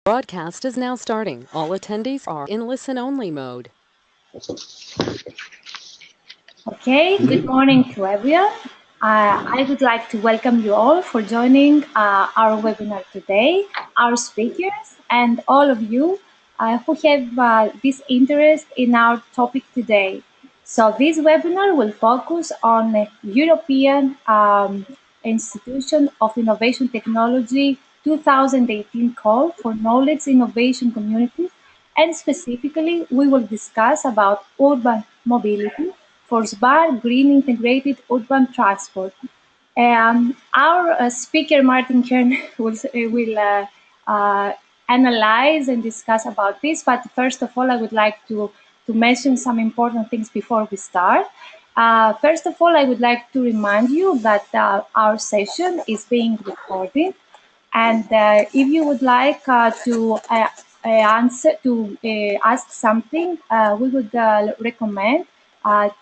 Broadcast is now starting. All attendees are in listen-only mode. Okay, good morning to everyone. I would like to welcome you all for joining our webinar today, our speakers, and all of you who have this interest in our topic today. So this webinar will focus on European Institution of Innovation Technology 2018 call for knowledge innovation communities, and specifically we will discuss about urban mobility for smart green integrated urban transport. Our speaker Martin Kern will analyze and discuss about this. But first of all, I would like to mention some important things before we start. First of all, I would like to remind you that our session is being recorded, and if you would like to ask something, we would recommend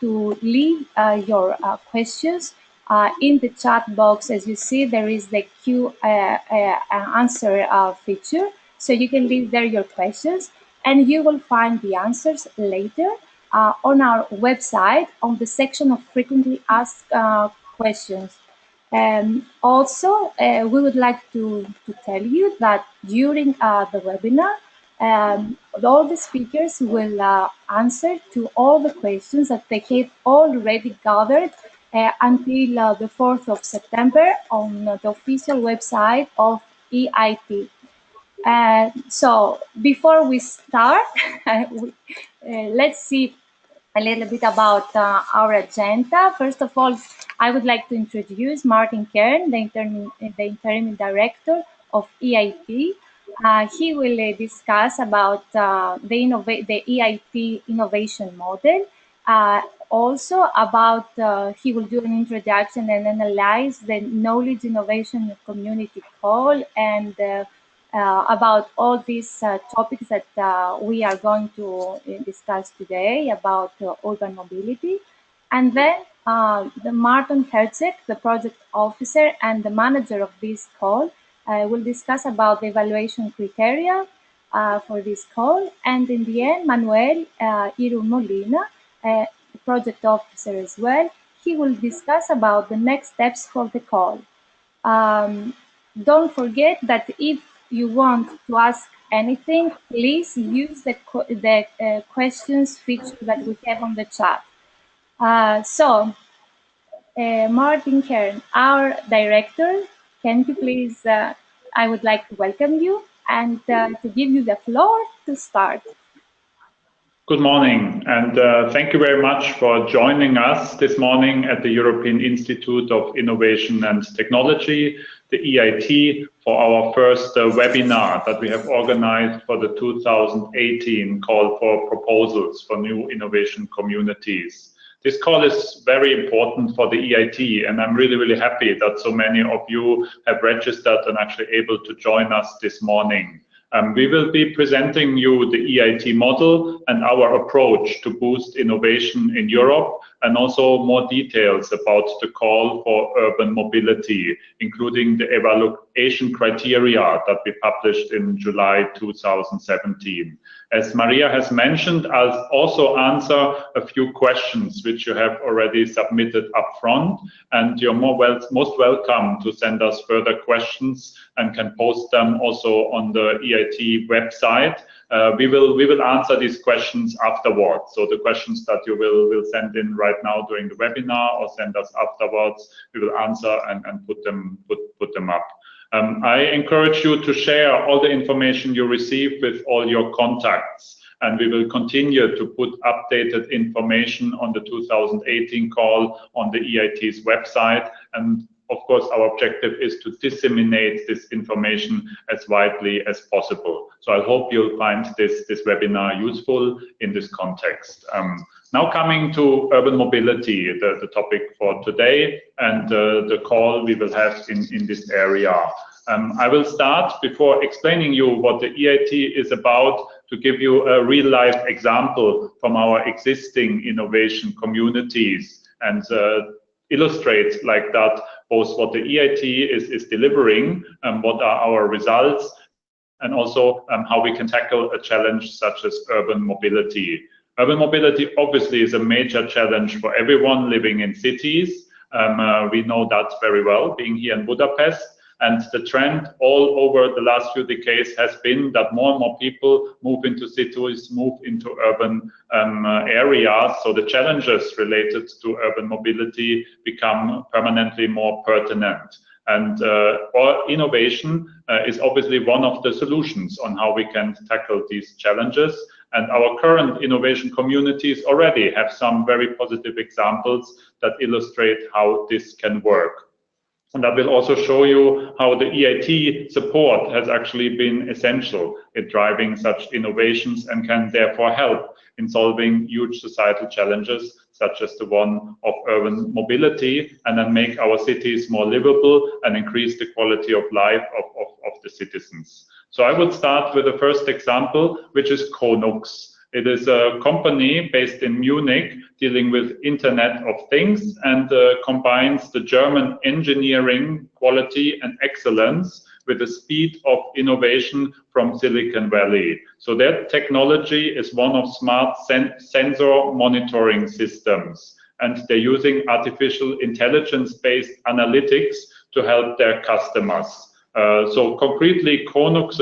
to leave your questions in the chat box. As you see, there is the Q answer feature, so you can leave there your questions, and you will find the answers later on our website on the section of frequently asked questions. Also, we would like to tell you that during the webinar, all the speakers will answer to all the questions that they have already gathered until the 4th of September on the official website of EIT. So before we start, let's see a little bit about our agenda. First of all, I would like to introduce Martin Kern, the interim director of EIT. He will discuss about the EIT innovation model. Also about, he will do an introduction and analyze the knowledge innovation community call, and about all these topics that we are going to discuss today about urban mobility. And then the Martin Herzog, the project officer and the manager of this call, will discuss about the evaluation criteria for this call. And in the end, Manuel Iru Molina, the project officer as well, he will discuss about the next steps for the call. Don't forget that if you want to ask anything, please use the questions feature that we have on the chat. Martin Kern, our director, can you please, I would like to welcome you and to give you the floor to start. Good morning, and thank you very much for joining us this morning at the European Institute of Innovation and Technology, the EIT, for our first webinar that we have organized for the 2018 call for proposals for new innovation communities. This call is very important for the EIT, and I'm really happy that so many of you have registered and actually able to join us this morning. We will be presenting you the EIT model and our approach to boost innovation in Europe, and also more details about the call for urban mobility, including the evaluation criteria that we published in July 2017. As Maria has mentioned, I'll also answer a few questions which you have already submitted up front, and you're most welcome to send us further questions and can post them also on the EIT website. We will answer these questions afterwards. So the questions that you will send in right now during the webinar or send us afterwards, we will answer and put them up. I encourage you to share all the information you receive with all your contacts, and we will continue to put updated information on the 2018 call on the EIT's website. And of course, our objective is to disseminate this information as widely as possible. So I hope you'll find this webinar useful in this context. Now coming to urban mobility, the topic for today, and the call we will have in this area. I will start, before explaining you what the EIT is about, to give you a real-life example from our existing innovation communities, and illustrate like that both what the EIT is delivering and what are our results, and also how we can tackle a challenge such as urban mobility. Urban mobility obviously is a major challenge for everyone living in cities. We know that very well, being here in Budapest. And the trend all over the last few decades has been that more and more people move into cities, move into urban areas. So the challenges related to urban mobility become permanently more pertinent. And innovation is obviously one of the solutions on how we can tackle these challenges. And our current innovation communities already have some very positive examples that illustrate how this can work. And I will also show you how the EIT support has actually been essential in driving such innovations and can therefore help in solving huge societal challenges such as the one of urban mobility, and then make our cities more livable and increase the quality of life of the citizens. So I would start with the first example, which is Konux. It is a company based in Munich dealing with Internet of Things and combines the German engineering quality and excellence with the speed of innovation from Silicon Valley. So their technology is one of smart sensor monitoring systems, and they're using artificial intelligence-based analytics to help their customers. So concretely, Konux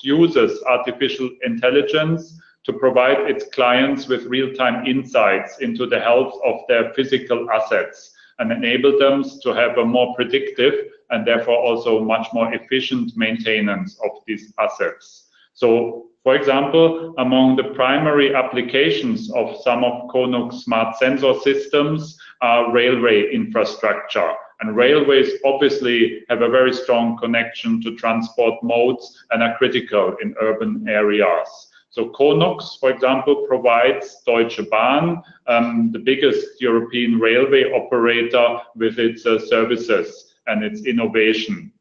uses artificial intelligence to provide its clients with real-time insights into the health of their physical assets and enable them to have a more predictive and therefore also much more efficient maintenance of these assets. So, for example, among the primary applications of some of Konux smart sensor systems are railway infrastructure. And railways obviously have a very strong connection to transport modes and are critical in urban areas. So Konux, for example, provides Deutsche Bahn, the biggest European railway operator, with its services and its innovation.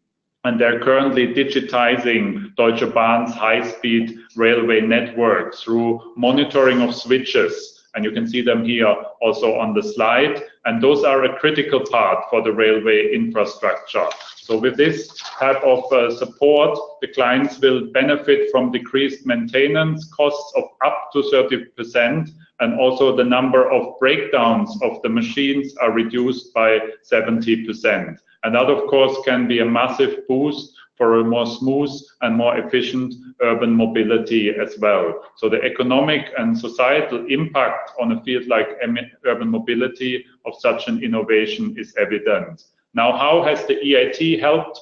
And they're currently digitizing Deutsche Bahn's high-speed railway network through monitoring of switches. And you can see them here also on the slide. And those are a critical part for the railway infrastructure. So with this type of support, the clients will benefit from decreased maintenance costs of up to 30%, and also the number of breakdowns of the machines are reduced by 70%. And that, of course, can be a massive boost for a more smooth and more efficient urban mobility as well. So the economic and societal impact on a field like urban mobility of such an innovation is evident. Now, how has the EIT helped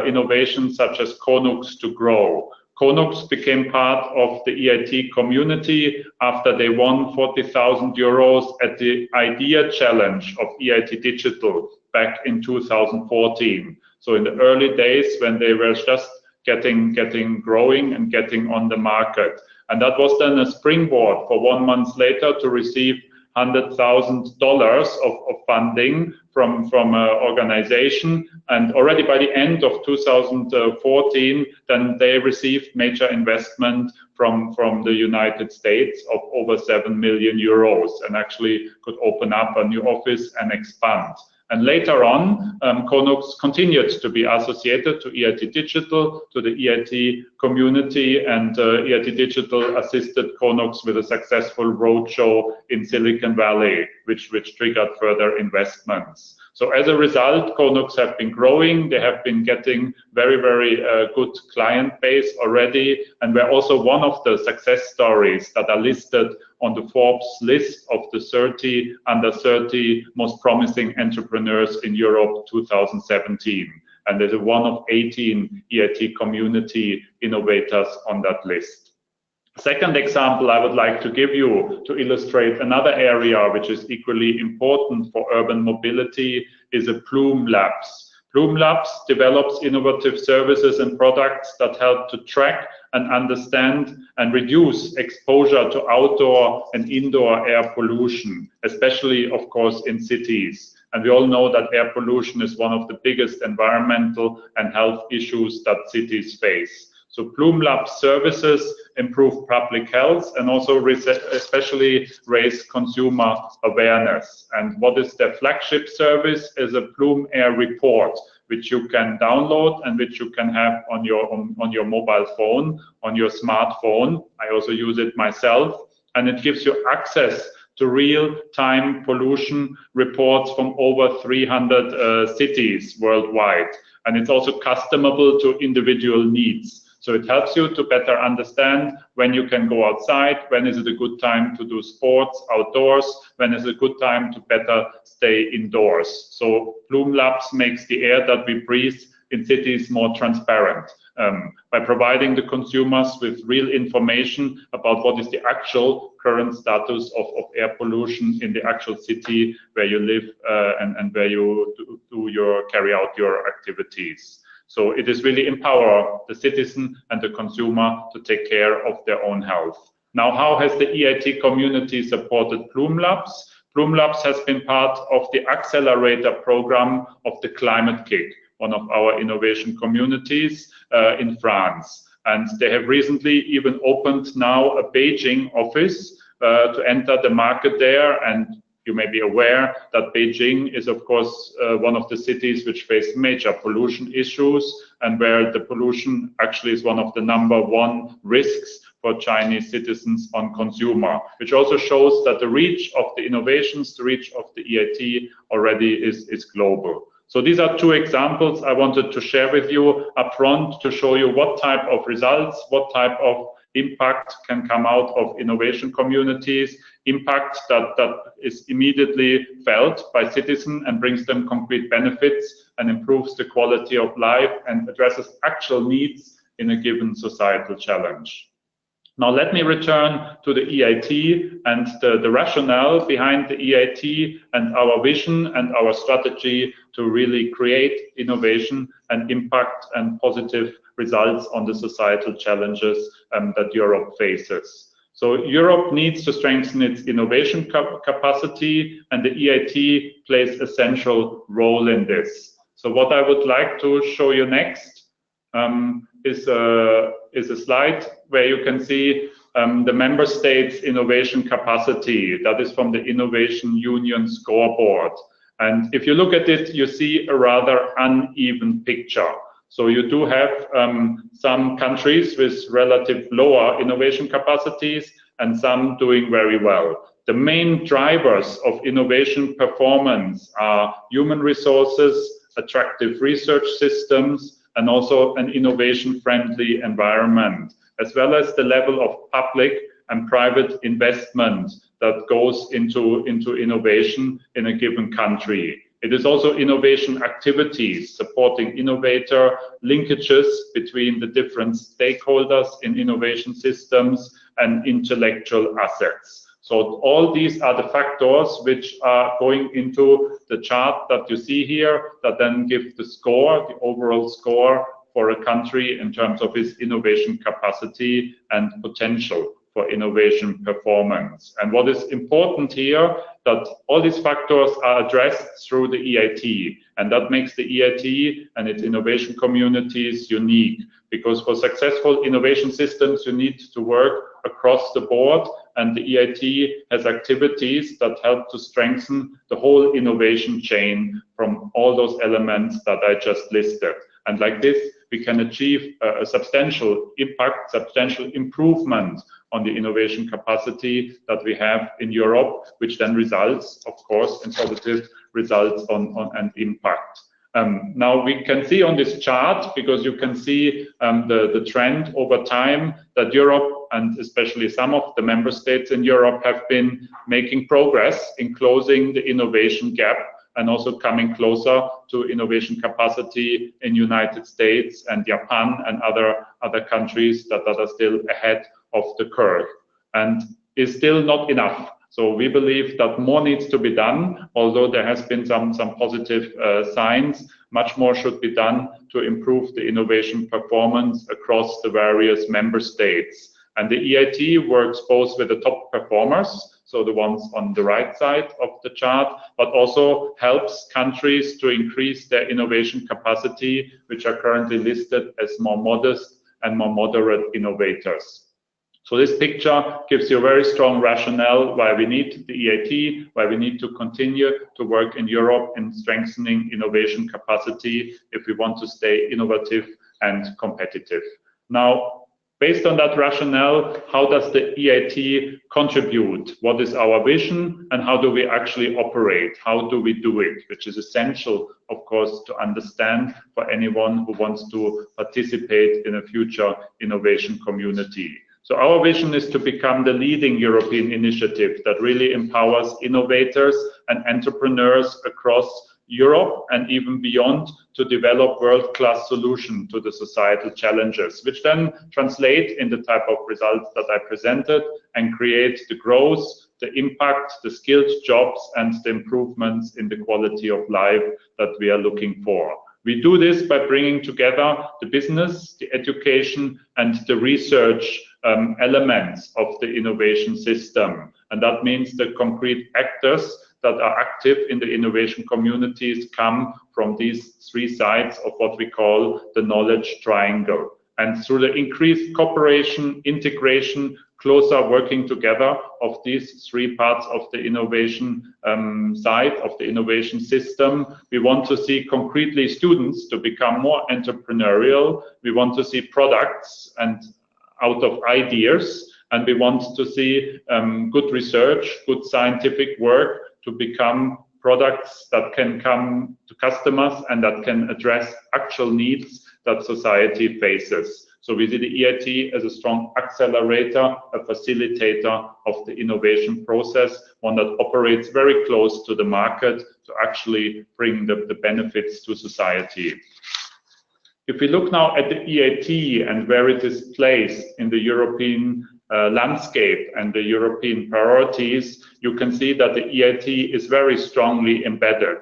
innovations such as Konux to grow? Konux became part of the EIT community after they won 40,000 euros at the Idea Challenge of EIT Digital back in 2014. So in the early days when they were just getting growing and getting on the market. And that was then a springboard for 1 month later to receive $100,000 of funding from an organization. And already by the end of 2014, then they received major investment from the United States of over 7 million euros and actually could open up a new office and expand. And later on, Konux continued to be associated to EIT Digital, to the EIT community, and EIT Digital assisted Konux with a successful roadshow in Silicon Valley, which triggered further investments. So as a result, Konux have been growing. They have been getting very good client base already, and we're also one of the success stories that are listed on the Forbes list of the 30 under 30 most promising entrepreneurs in Europe 2017. And there's one of 18 EIT community innovators on that list. Second example I would like to give you to illustrate another area which is equally important for urban mobility is a Plume Labs. Plume Labs develops innovative services and products that help to track and understand and reduce exposure to outdoor and indoor air pollution, especially, of course, in cities. And we all know that air pollution is one of the biggest environmental and health issues that cities face. So Plume Lab services improve public health and also especially raise consumer awareness. And what is their flagship service is a Plume Air Report, which you can download and which you can have on your mobile phone, on your smartphone. I also use it myself, and it gives you access to real-time pollution reports from over 300 cities worldwide. And it's also customizable to individual needs. So it helps you to better understand when you can go outside, when is it a good time to do sports outdoors, when is it a good time to better stay indoors. So Bloom Labs makes the air that we breathe in cities more transparent by providing the consumers with real information about what is the actual current status of air pollution in the actual city where you live and where you carry out your activities. So it is really empower the citizen and the consumer to take care of their own health. Now, how has the EIT community supported Bloom Labs? Bloom Labs has been part of the accelerator program of the Climate Kick, one of our innovation communities in France. And they have recently even opened now a Beijing office to enter the market there. And you may be aware that Beijing is, of course, one of the cities which face major pollution issues and where the pollution actually is one of the #1 risks for Chinese citizens on consumer, which also shows that the reach of the innovations, the reach of the EIT already is global. So these are two examples I wanted to share with you up front to show you what type of results, what type of impact can come out of innovation communities, impact that is immediately felt by citizens and brings them concrete benefits and improves the quality of life and addresses actual needs in a given societal challenge. Now let me return to the EIT and the rationale behind the EIT and our vision and our strategy to really create innovation and impact and positive results on the societal challenges that Europe faces. So Europe needs to strengthen its innovation capacity, and the EIT plays an essential role in this. So what I would like to show you next is a slide where you can see the member states' innovation capacity. That is from the Innovation Union scoreboard. And if you look at it, you see a rather uneven picture. So you do have some countries with relative lower innovation capacities and some doing very well. The main drivers of innovation performance are human resources, attractive research systems, and also an innovation-friendly environment, as well as the level of public and private investment that goes into innovation in a given country. It is also innovation activities, supporting innovator linkages between the different stakeholders in innovation systems and intellectual assets. So all these are the factors which are going into the chart that you see here that then give the score, the overall score for a country in terms of its innovation capacity and potential for innovation performance. And what is important here, that all these factors are addressed through the EIT, and that makes the EIT and its innovation communities unique, because for successful innovation systems, you need to work across the board, and the EIT has activities that help to strengthen the whole innovation chain from all those elements that I just listed. And like this, we can achieve a substantial impact, substantial improvement on the innovation capacity that we have in Europe, which then results, of course, in positive results on and impact. Now we can see on this chart, because you can see the trend over time, that Europe, and especially some of the member states in Europe, have been making progress in closing the innovation gap and also coming closer to innovation capacity in United States and Japan and other countries that are still ahead of the curve, and is still not enough. So we believe that more needs to be done, although there has been some positive signs. Much more should be done to improve the innovation performance across the various member states. And the EIT works both with the top performers, so the ones on the right side of the chart, but also helps countries to increase their innovation capacity, which are currently listed as more modest and more moderate innovators. So this picture gives you a very strong rationale why we need the EIT, why we need to continue to work in Europe in strengthening innovation capacity if we want to stay innovative and competitive. Now, based on that rationale, how does the EIT contribute? What is our vision and how do we actually operate? How do we do it? Which is essential, of course, to understand for anyone who wants to participate in a future innovation community. So our vision is to become the leading European initiative that really empowers innovators and entrepreneurs across Europe and even beyond to develop world-class solutions to the societal challenges, which then translate in the type of results that I presented and create the growth, the impact, the skilled jobs, and the improvements in the quality of life that we are looking for. We do this by bringing together the business, the education, and the research elements of the innovation system. And that means the concrete actors that are active in the innovation communities come from these three sides of what we call the knowledge triangle. And through the increased cooperation, integration, closer working together of these three parts of the innovation side of the innovation system, we want to see concretely students to become more entrepreneurial. We want to see products and out of ideas, and we want to see good research, good scientific work to become products that can come to customers and that can address actual needs that society faces. So we see the EIT as a strong accelerator, a facilitator of the innovation process, one that operates very close to the market to actually bring the benefits to society. If we look now at the EIT and where it is placed in the European landscape and the European priorities, you can see that the EIT is very strongly embedded,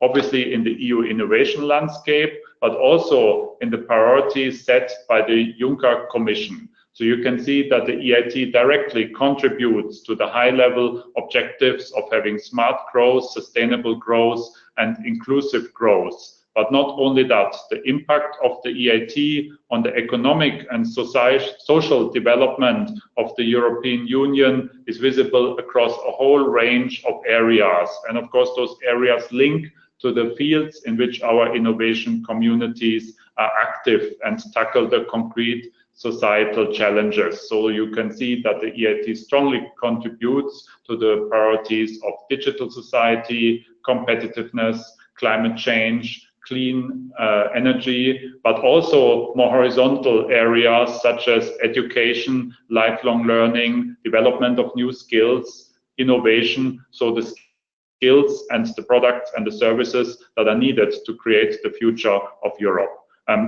obviously in the EU innovation landscape, but also in the priorities set by the Juncker Commission. So you can see that the EIT directly contributes to the high-level objectives of having smart growth, sustainable growth, and inclusive growth. But not only that, the impact of the EIT on the economic and social development of the European Union is visible across a whole range of areas. And of course, those areas link to the fields in which our innovation communities are active and tackle the concrete societal challenges. So you can see that the EIT strongly contributes to the priorities of digital society, competitiveness, climate change, clean energy, but also more horizontal areas such as education, lifelong learning, development of new skills, innovation, so the skills and the products and the services that are needed to create the future of Europe.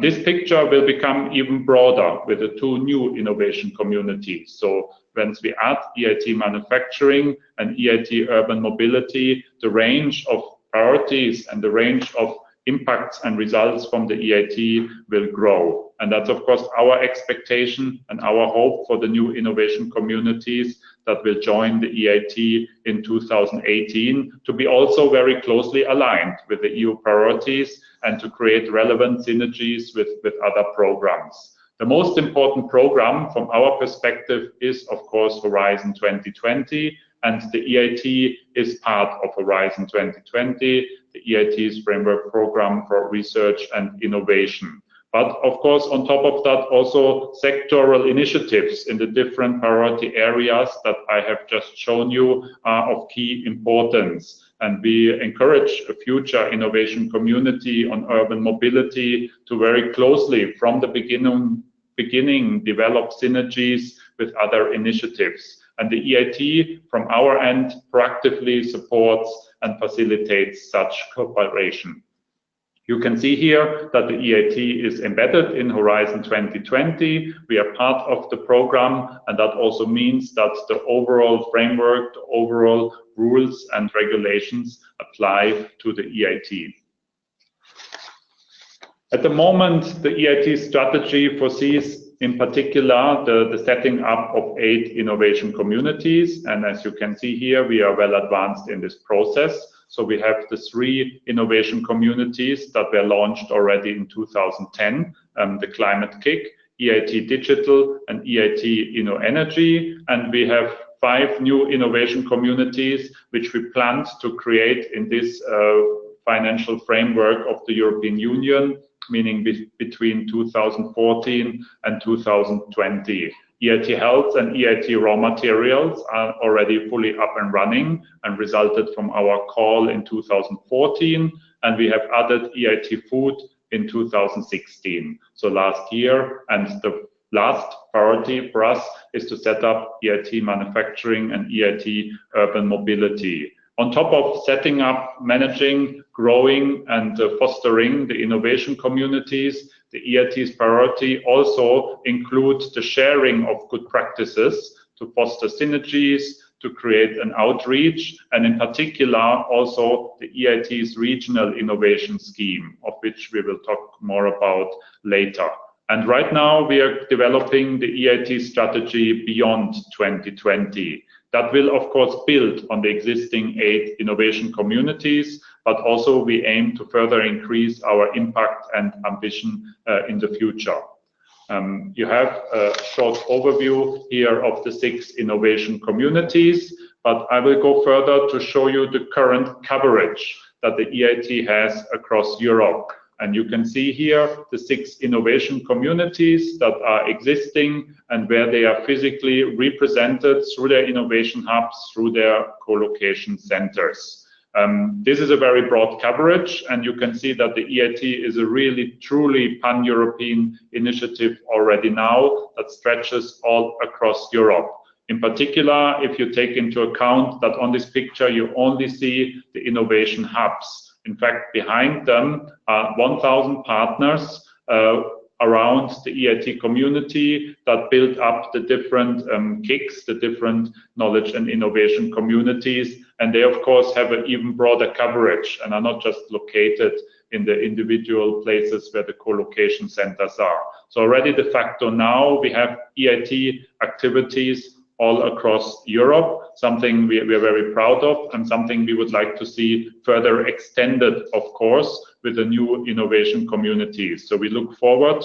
This picture will become even broader with the two new innovation communities. So once we add EIT manufacturing and EIT urban mobility, the range of priorities and the range of impacts and results from the EIT will grow. And that's, of course, our expectation and our hope for the new innovation communities that will join the EIT in 2018 to be also very closely aligned with the EU priorities and to create relevant synergies with other programs. The most important program from our perspective is, of course, Horizon 2020, and the EIT is part of Horizon 2020, the EIT's framework program for research and innovation. But of course, on top of that, also sectoral initiatives in the different priority areas that I have just shown you are of key importance. And we encourage a future innovation community on urban mobility to very closely, from the beginning, develop synergies with other initiatives. And the EIT, from our end, proactively supports and facilitates such cooperation. You can see here that the EIT is embedded in Horizon 2020. We are part of the program, and that also means that the overall framework, the overall rules and regulations apply to the EIT. At the moment, the EIT strategy foresees in particular the setting up of 8 innovation communities. And as you can see here, we are well advanced in this process. So we have the 3 innovation communities that were launched already in 2010, the Climate KIC, EIT Digital, and EIT InnoEnergy. And we have 5 new innovation communities which we planned to create in this financial framework of the European Union, meaning between 2014 and 2020. EIT Health and EIT Raw Materials are already fully up and running and resulted from our call in 2014, and we have added EIT Food in 2016, so last year. And the last priority for us is to set up EIT Manufacturing and EIT Urban Mobility. On top of setting up, managing, growing, and fostering the innovation communities, the EIT's priority also includes the sharing of good practices to foster synergies, to create an outreach, and in particular also the EIT's regional innovation scheme, of which we will talk more about later. And right now we are developing the EIT strategy beyond 2020. That will, of course, build on the existing 8 innovation communities, but also we aim to further increase our impact and ambition in the future. You have a short overview here of the 6 innovation communities, but I will go further to show you the current coverage that the EIT has across Europe. And you can see here the 6 innovation communities that are existing and where they are physically represented through their innovation hubs, through their co-location centers. This is a very broad coverage, and you can see that the EIT is a really truly pan-European initiative already now that stretches all across Europe. In particular, if you take into account that on this picture you only see the innovation hubs. In fact, behind them are 1,000 partners around the EIT community that build up the different KICs, the different knowledge and innovation communities. And they, of course, have an even broader coverage and are not just located in the individual places where the co-location centers are. So already de facto now we have EIT activities all across Europe, something we are very proud of and something we would like to see further extended, of course, with the new innovation communities. So we look forward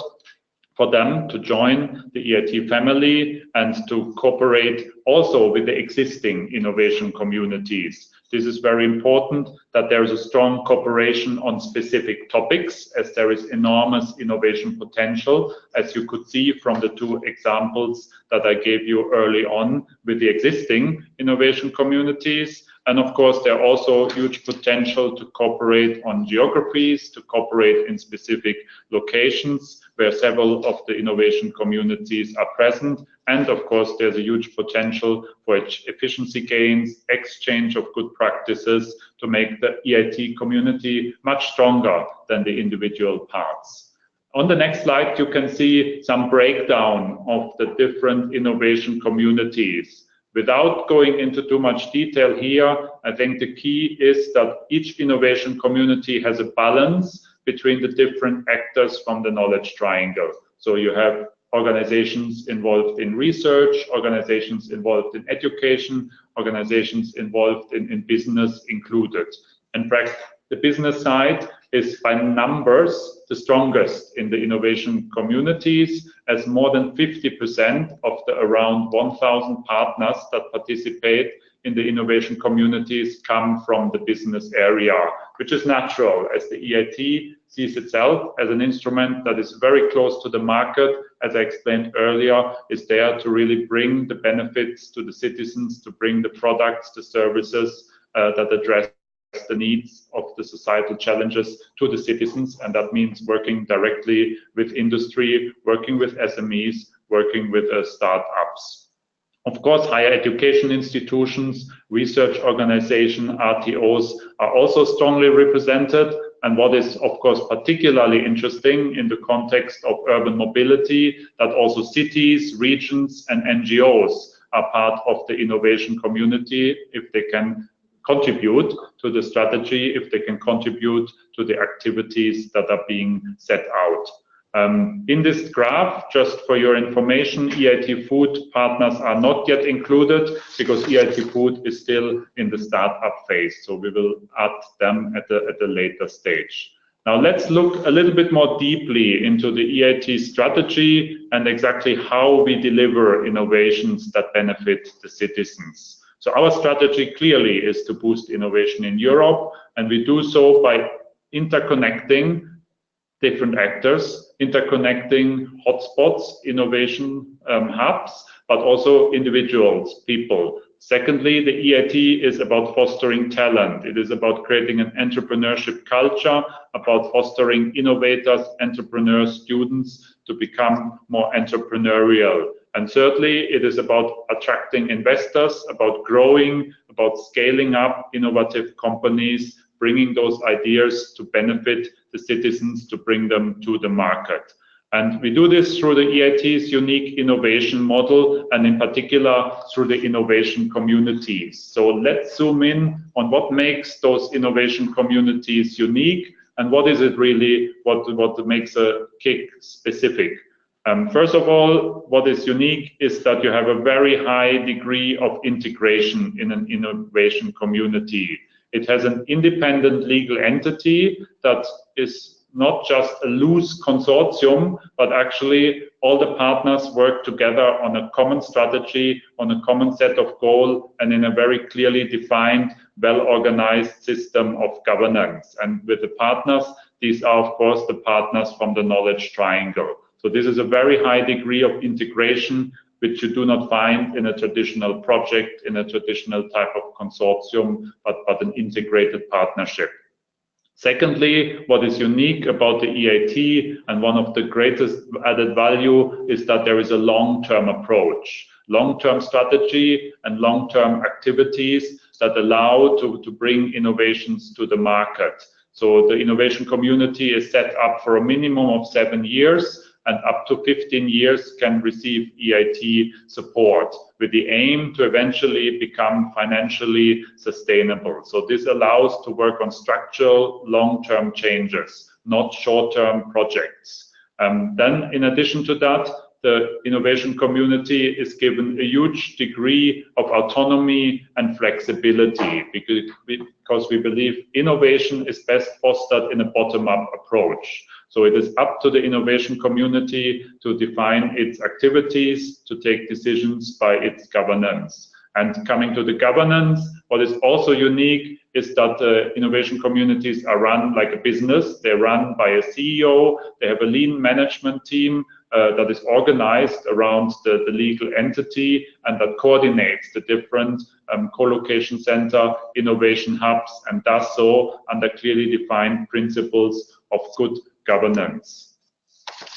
for them to join the EIT family and to cooperate also with the existing innovation communities. This is very important that there is a strong cooperation on specific topics, as there is enormous innovation potential, as you could see from the 2 examples that I gave you early on with the existing innovation communities. And of course, there are also huge potential to cooperate on geographies, to cooperate in specific locations where several of the innovation communities are present. And of course, there's a huge potential for efficiency gains, exchange of good practices to make the EIT community much stronger than the individual parts. On the next slide, you can see some breakdown of the different innovation communities. Without going into too much detail here, I think the key is that each innovation community has a balance between the different actors from the knowledge triangle. So you have organizations involved in research, organizations involved in education, organizations involved in business included. In fact, the business side is by numbers the strongest in the innovation communities, as more than 50% of the around 1,000 partners that participate in the innovation communities come from the business area, which is natural, as the EIT sees itself as an instrument that is very close to the market, as I explained earlier, is there to really bring the benefits to the citizens, to bring the products, the services that address the needs of the societal challenges to the citizens. And that means working directly with industry, working with SMEs, working with startups. Of course, higher education institutions, research organizations, RTOs are also strongly represented. And what is, of course, particularly interesting in the context of urban mobility, that also cities, regions, and NGOs are part of the innovation community if they can contribute to the strategy, if they can contribute to the activities that are being set out. In this graph, just for your information, EIT Food partners are not yet included because EIT Food is still in the startup phase. So we will add them at a later stage. Now let's look a little bit more deeply into the EIT strategy and exactly how we deliver innovations that benefit the citizens. So our strategy clearly is to boost innovation in Europe, and we do so by interconnecting different actors, interconnecting hotspots, innovation hubs, but also individuals, people. Secondly, the EIT is about fostering talent. It is about creating an entrepreneurship culture, about fostering innovators, entrepreneurs, students to become more entrepreneurial. And thirdly, it is about attracting investors, about growing, about scaling up innovative companies, bringing those ideas to benefit the citizens, to bring them to the market. And we do this through the EIT's unique innovation model, and in particular through the innovation communities. So let's zoom in on what makes those innovation communities unique, and what is it really, what makes a KIC specific. First of all, what is unique is that you have a very high degree of integration in an innovation community. It has an independent legal entity that is not just a loose consortium, but actually all the partners work together on a common strategy, on a common set of goals, and in a very clearly defined, well-organized system of governance. And with the partners, these are, of course, the partners from the knowledge triangle. So this is a very high degree of integration, which you do not find in a traditional project, in a traditional type of consortium, but an integrated partnership. Secondly, what is unique about the EIT, and one of the greatest added value, is that there is a long-term approach, long-term strategy and long-term activities that allow to bring innovations to the market. So the innovation community is set up for a minimum of 7 years, and up to 15 years can receive EIT support with the aim to eventually become financially sustainable. So this allows to work on structural long-term changes, not short-term projects. Then in addition to that, the innovation community is given a huge degree of autonomy and flexibility because we believe innovation is best fostered in a bottom-up approach. So it is up to the innovation community to define its activities, to take decisions by its governance. And coming to the governance, what is also unique is that the innovation communities are run like a business. They're run by a CEO. They have a lean management team that is organized around the legal entity and that coordinates the different co-location center innovation hubs, and does so under clearly defined principles of good governance.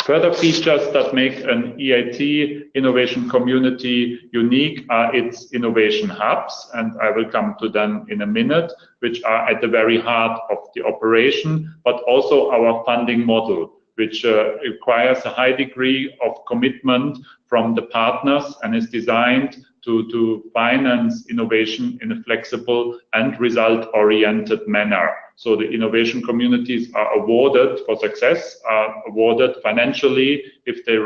Further features that make an EIT innovation community unique are its innovation hubs, and I will come to them in a minute, which are at the very heart of the operation, but also our funding model, which requires a high degree of commitment from the partners and is designed to finance innovation in a flexible and result-oriented manner. So the innovation communities are awarded for success, are awarded financially if they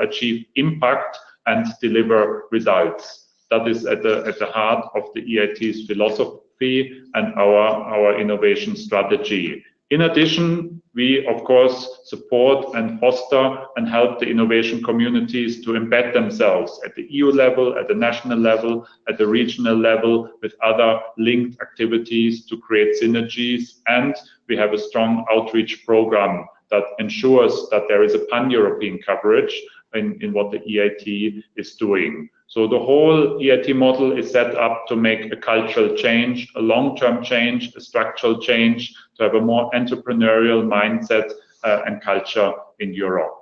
achieve impact and deliver results. That is at the heart of the EIT's philosophy and our innovation strategy. In addition, we of course support and foster and help the innovation communities to embed themselves at the EU level, at the national level, at the regional level, with other linked activities to create synergies. And we have a strong outreach program that ensures that there is a pan-European coverage in what the EIT is doing. So the whole EIT model is set up to make a cultural change, a long-term change, a structural change, to have a more entrepreneurial mindset and culture in Europe.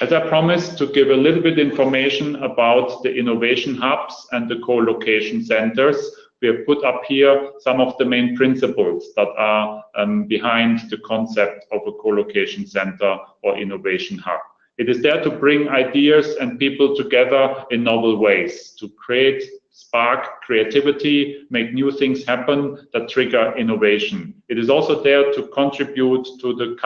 As I promised to give a little bit information about the innovation hubs and the co-location centers, we have put up here some of the main principles that are behind the concept of a co-location center or innovation hub. It is there to bring ideas and people together in novel ways, to create, spark creativity, make new things happen that trigger innovation. It is also there to contribute to the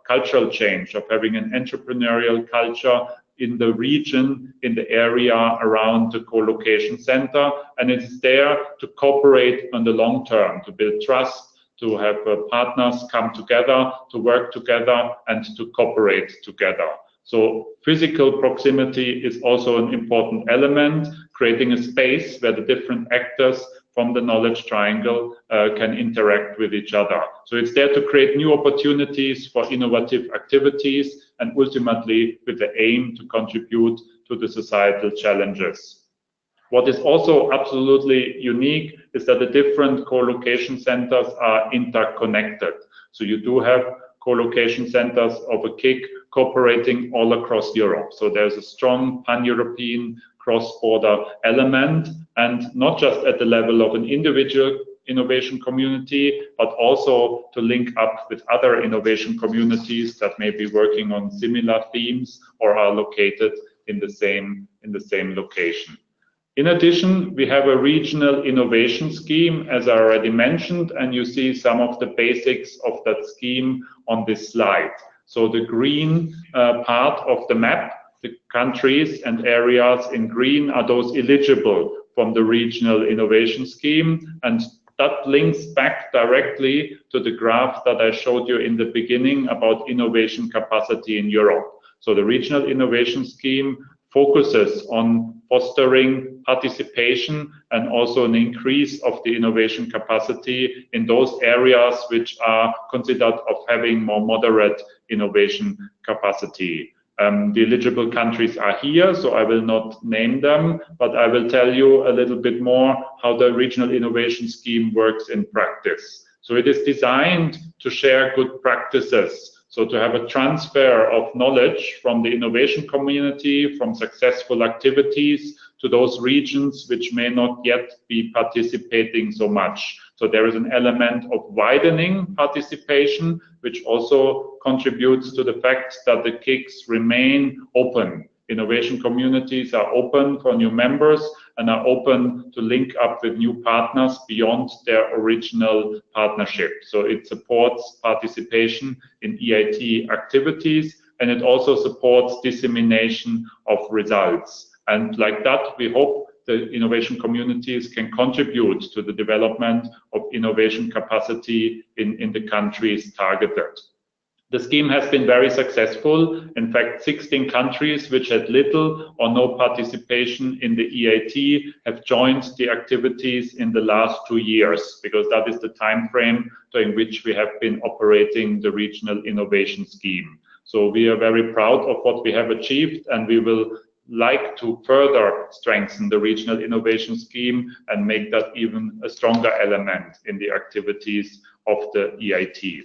cultural change of having an entrepreneurial culture in the region, in the area around the co-location center. And it is there to cooperate on the long term, to build trust, to have partners come together, to work together, and to cooperate together. So physical proximity is also an important element, creating a space where the different actors from the knowledge triangle can interact with each other. So it's there to create new opportunities for innovative activities and ultimately with the aim to contribute to the societal challenges. What is also absolutely unique is that the different co-location centers are interconnected. So you do have co-location centers of a KIC cooperating all across Europe. So there's a strong pan-European cross-border element, and not just at the level of an individual innovation community, but also to link up with other innovation communities that may be working on similar themes or are located in the same location. In addition, we have a regional innovation scheme, as I already mentioned, and you see some of the basics of that scheme on this slide. So the green part of the map, the countries and areas in green are those eligible from the regional innovation scheme, and that links back directly to the graph that I showed you in the beginning about innovation capacity in Europe. So the regional innovation scheme focuses on fostering participation and also an increase of the innovation capacity in those areas which are considered of having more moderate innovation capacity. The eligible countries are here, so I will not name them, but I will tell you a little bit more how the regional innovation scheme works in practice. So it is designed to share good practices. So to have a transfer of knowledge from the innovation community, from successful activities to those regions which may not yet be participating so much. So there is an element of widening participation, which also contributes to the fact that the KICs remain open. Innovation communities are open for new members and are open to link up with new partners beyond their original partnership. So it supports participation in EIT activities, and it also supports dissemination of results. And like that, we hope the innovation communities can contribute to the development of innovation capacity in the countries targeted. The scheme has been very successful. In fact, 16 countries which had little or no participation in the EIT have joined the activities in the last 2 years, because that is the time frame during which we have been operating the regional innovation scheme. So we are very proud of what we have achieved, and we will like to further strengthen the regional innovation scheme and make that even a stronger element in the activities of the EIT.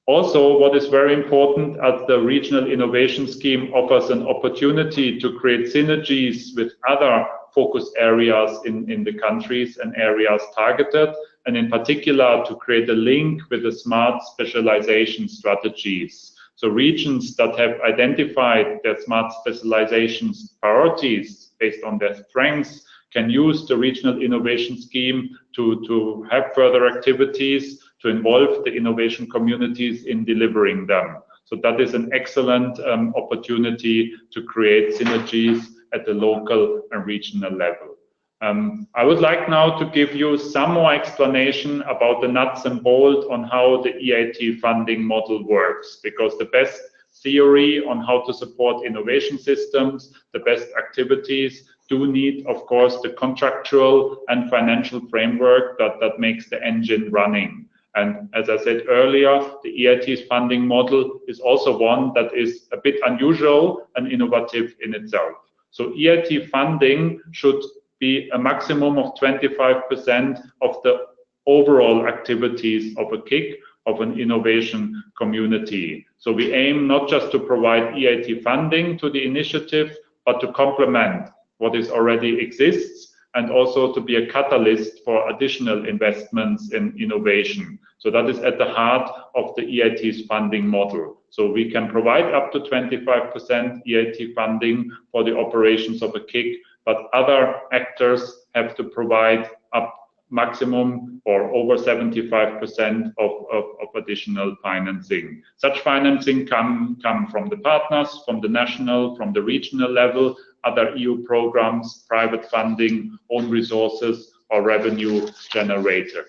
Also, what is very important, as the regional innovation scheme offers an opportunity to create synergies with other focus areas in the countries and areas targeted, and in particular to create a link with the smart specialization strategies. So regions that have identified their smart specializations priorities based on their strengths can use the regional innovation scheme to have further activities to involve the innovation communities in delivering them. So that is an excellent opportunity to create synergies at the local and regional level. I would like now to give you some more explanation about the nuts and bolts on how the EIT funding model works, because the best theory on how to support innovation systems, the best activities do need, of course, the contractual and financial framework that makes the engine running. And as I said earlier, the EIT's funding model is also one that is a bit unusual and innovative in itself. So EIT funding should be a maximum of 25% of the overall activities of a KIC, of an innovation community. So we aim not just to provide EIT funding to the initiative, but to complement what is already exists, and also to be a catalyst for additional investments in innovation. So that is at the heart of the EIT's funding model. So we can provide up to 25% EIT funding for the operations of a KIC, but other actors have to provide up maximum or over 75% of additional financing. Such financing come from the partners, from the national, from the regional level, other EU programs, private funding, own resources, or revenue generated.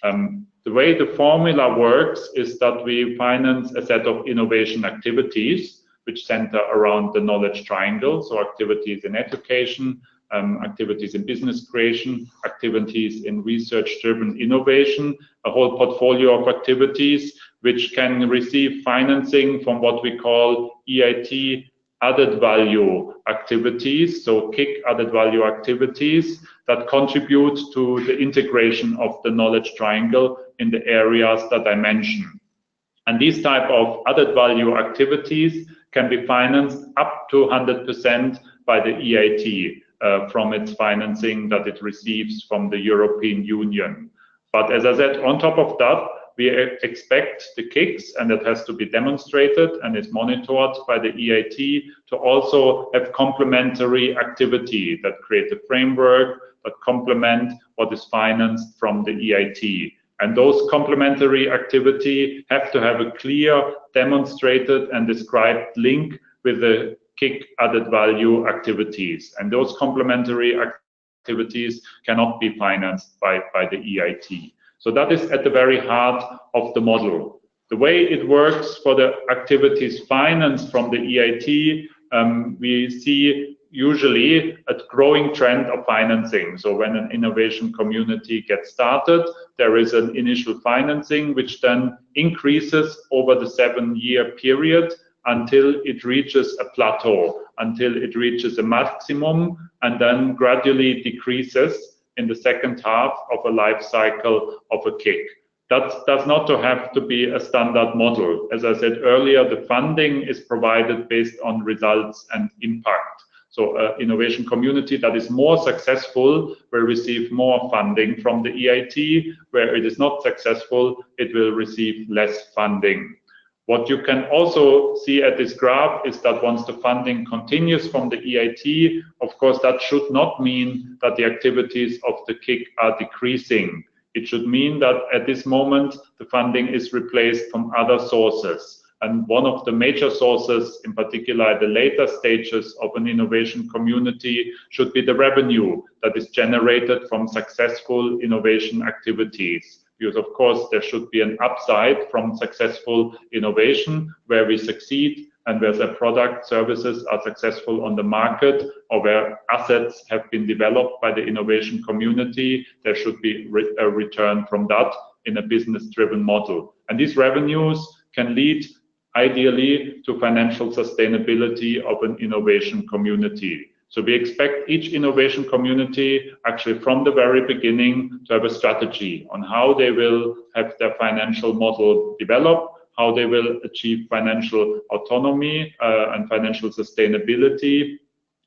The way the formula works is that we finance a set of innovation activities which center around the knowledge triangle, so activities in education, activities in business creation, activities in research-driven innovation, a whole portfolio of activities which can receive financing from what we call EIT added value activities, so KIC added value activities that contribute to the integration of the knowledge triangle in the areas that I mentioned. And these type of added value activities can be financed up to 100% by the EIT from its financing that it receives from the European Union. But as I said, on top of that, we expect the KICs, and that has to be demonstrated and is monitored by the EIT, to also have complementary activity that create a framework that complement what is financed from the EIT. And those complementary activity have to have a clear, demonstrated and described link with the KIC added value activities. And those complementary activities cannot be financed by the EIT. So that is at the very heart of the model. The way it works for the activities financed from the EIT, we see usually a growing trend of financing. So when an innovation community gets started, there is an initial financing which then increases over the 7-year period until it reaches a plateau, until it reaches a maximum, and then gradually decreases in the second half of a life cycle of a KIC. That does not have to be a standard model. As I said earlier, the funding is provided based on results and impact. So an innovation community that is more successful will receive more funding from the EIT. Where it is not successful, it will receive less funding. What you can also see at this graph is that once the funding continues from the EIT, of course, that should not mean that the activities of the KIC are decreasing. It should mean that at this moment, the funding is replaced from other sources. And one of the major sources, in particular the later stages of an innovation community, should be the revenue that is generated from successful innovation activities. Because of course there should be an upside from successful innovation where we succeed and where the product services are successful on the market, or where assets have been developed by the innovation community. There should be a return from that in a business-driven model. And these revenues can lead ideally to financial sustainability of an innovation community. So we expect each innovation community actually from the very beginning to have a strategy on how they will have their financial model develop, how they will achieve financial autonomy and financial sustainability,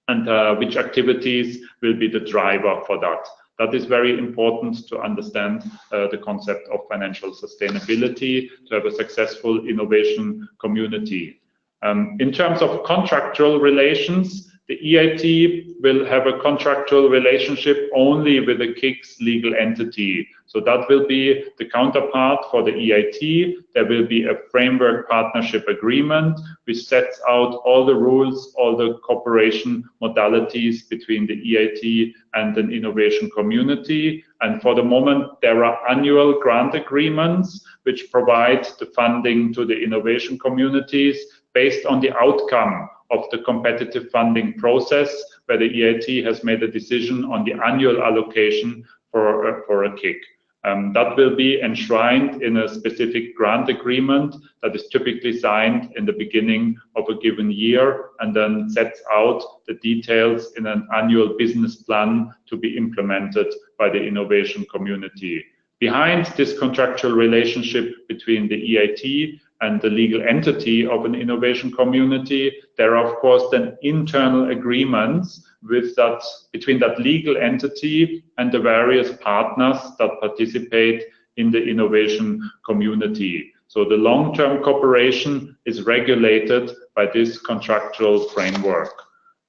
and which activities will be the driver for that. That is very important to understand the concept of financial sustainability, to have a successful innovation community. In terms of contractual relations, the EIT will have a contractual relationship only with the KIC's legal entity. So that will be the counterpart for the EIT. There will be a framework partnership agreement which sets out all the rules, all the cooperation modalities between the EIT and an innovation community. And for the moment, there are annual grant agreements which provide the funding to the innovation communities based on the outcome of the competitive funding process, where the EIT has made a decision on the annual allocation for a KIC. That will be enshrined in a specific grant agreement that is typically signed in the beginning of a given year, and then sets out the details in an annual business plan to be implemented by the innovation community. Behind this contractual relationship between the EIT and the legal entity of an innovation community, there are of course then internal agreements between that legal entity and the various partners that participate in the innovation community. So the long-term cooperation is regulated by this contractual framework.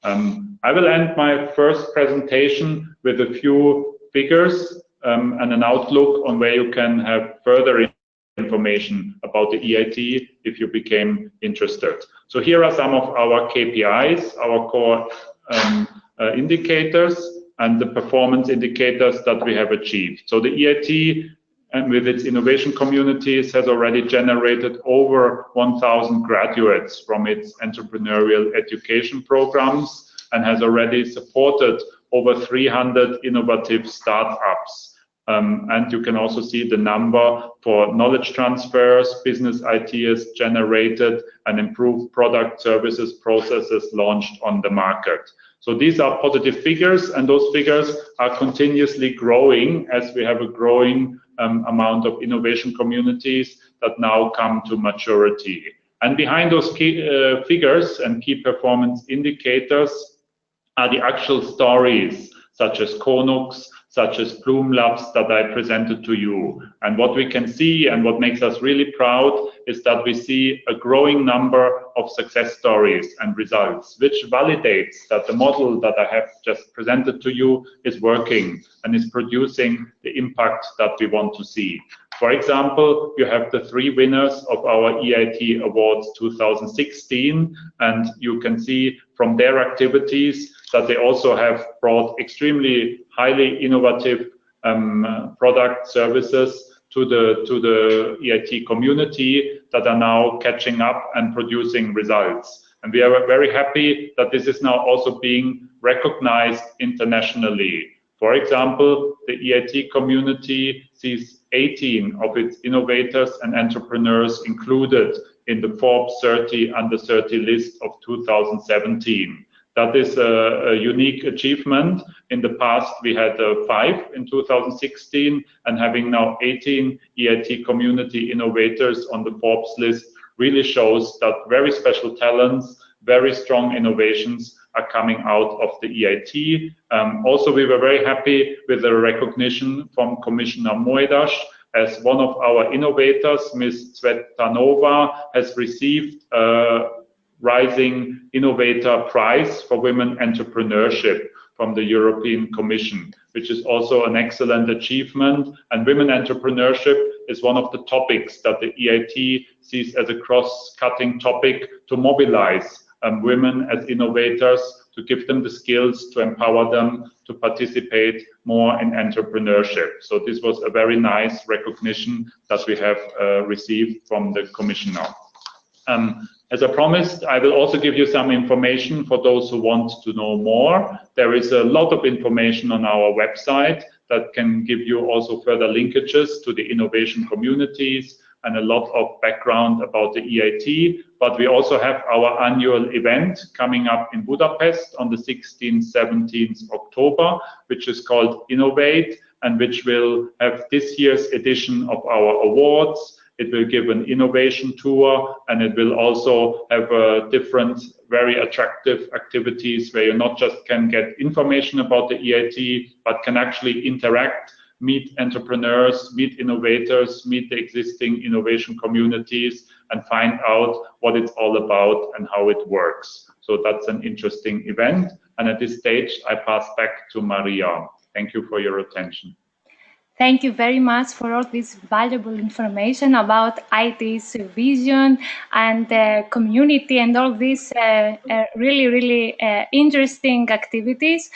I will end my first presentation with a few figures and an outlook on where you can have further information about the EIT if you became interested. So here are some of our KPIs, our core indicators, and the performance indicators that we have achieved. So the EIT and with its innovation communities has already generated over 1,000 graduates from its entrepreneurial education programs and has already supported over 300 innovative startups. And you can also see the number for knowledge transfers, business ideas generated, and improved product, services, processes launched on the market. So these are positive figures, and those figures are continuously growing as we have a growing amount of innovation communities that now come to maturity. And behind those key figures and key performance indicators are the actual stories, such as Konux, such as Bloom Labs that I presented to you. And what we can see and what makes us really proud is that we see a growing number of success stories and results, which validates that the model that I have just presented to you is working and is producing the impact that we want to see. For example, you have the 3 winners of our EIT Awards 2016, and you can see from their activities that they also have brought extremely highly innovative product services to the EIT community that are now catching up and producing results. And we are very happy that this is now also being recognized internationally. For example, the EIT community sees 18 of its innovators and entrepreneurs included in the Forbes 30 Under 30 list of 2017. That is a unique achievement. In the past, we had 5 in 2016, and having now 18 EIT community innovators on the Forbes list really shows that very special talents, very strong innovations are coming out of the EIT. Also, we were very happy with the recognition from Commissioner Moedas as one of our innovators, Ms. Tsvetanova, has received a Rising Innovator Prize for Women Entrepreneurship from the European Commission, which is also an excellent achievement. And women entrepreneurship is one of the topics that the EIT sees as a cross-cutting topic to mobilize women as innovators, to give them the skills, to empower them to participate more in entrepreneurship. So this was a very nice recognition that we have received from the Commissioner. As I promised, I will also give you some information for those who want to know more. There is a lot of information on our website that can give you also further linkages to the innovation communities and a lot of background about the EIT. But we also have our annual event coming up in Budapest on the 16th, 17th October, which is called Innovate, and which will have this year's edition of our awards. It will give an innovation tour, and it will also have different, very attractive activities where you not just can get information about the EIT, but can actually interact, meet entrepreneurs, meet innovators, meet the existing innovation communities, and find out what it's all about and how it works. So that's an interesting event. And at this stage, I pass back to Maria. Thank you for your attention. Thank you very much for all this valuable information about EIT's vision and community and all these really interesting activities.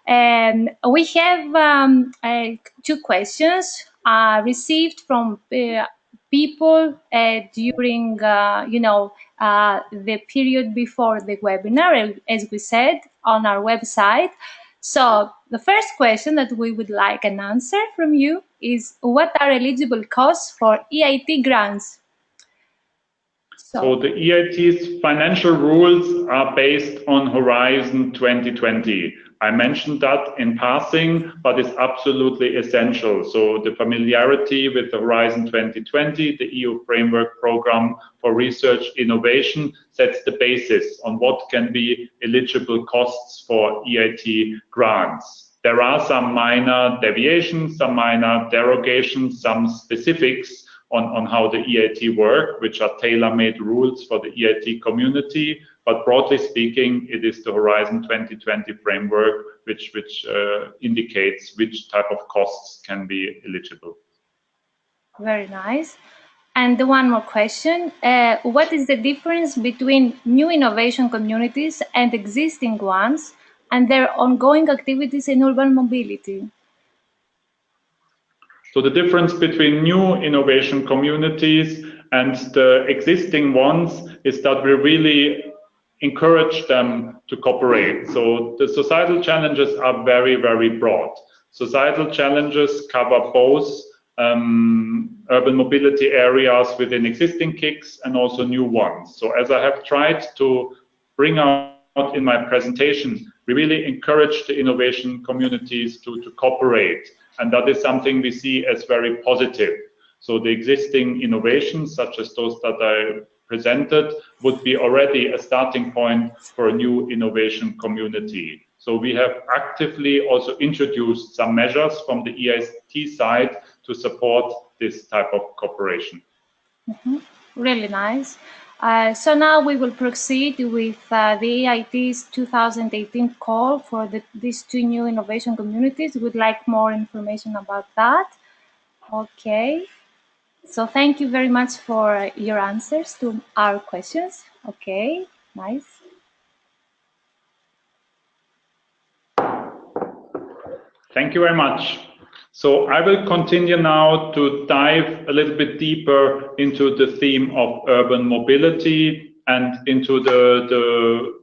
We have 2 questions received from people during, the period before the webinar, as we said on our website. So the first question that we would like an answer from you is, what are eligible costs for EIT grants? So the EIT's financial rules are based on Horizon 2020. I mentioned that in passing, but it's absolutely essential. So the familiarity with the Horizon 2020, the EU Framework Program for Research Innovation, sets the basis on what can be eligible costs for EIT grants. There are some minor deviations, some minor derogations, some specifics on how the EIT work, which are tailor-made rules for the EIT community. But broadly speaking, it is the Horizon 2020 framework which indicates which type of costs can be eligible. Very nice. And one more question. What is the difference between new innovation communities and existing ones and their ongoing activities in urban mobility? So the difference between new innovation communities and the existing ones is that we really encourage them to cooperate. So the societal challenges are very, very broad. Societal challenges cover both urban mobility areas within existing KICs and also new ones. So as I have tried to bring out in my presentation, we really encourage the innovation communities to cooperate. And that is something we see as very positive. So the existing innovations, such as those that I presented, would be already a starting point for a new innovation community. So we have actively also introduced some measures from the EIT side to support this type of cooperation. Really nice. So now we will proceed with the EIT's 2018 call for these two new innovation communities. We'd like more information about that. Okay. So thank you very much for your answers to our questions. Okay, nice. Thank you very much. So I will continue now to dive a little bit deeper into the theme of urban mobility and into the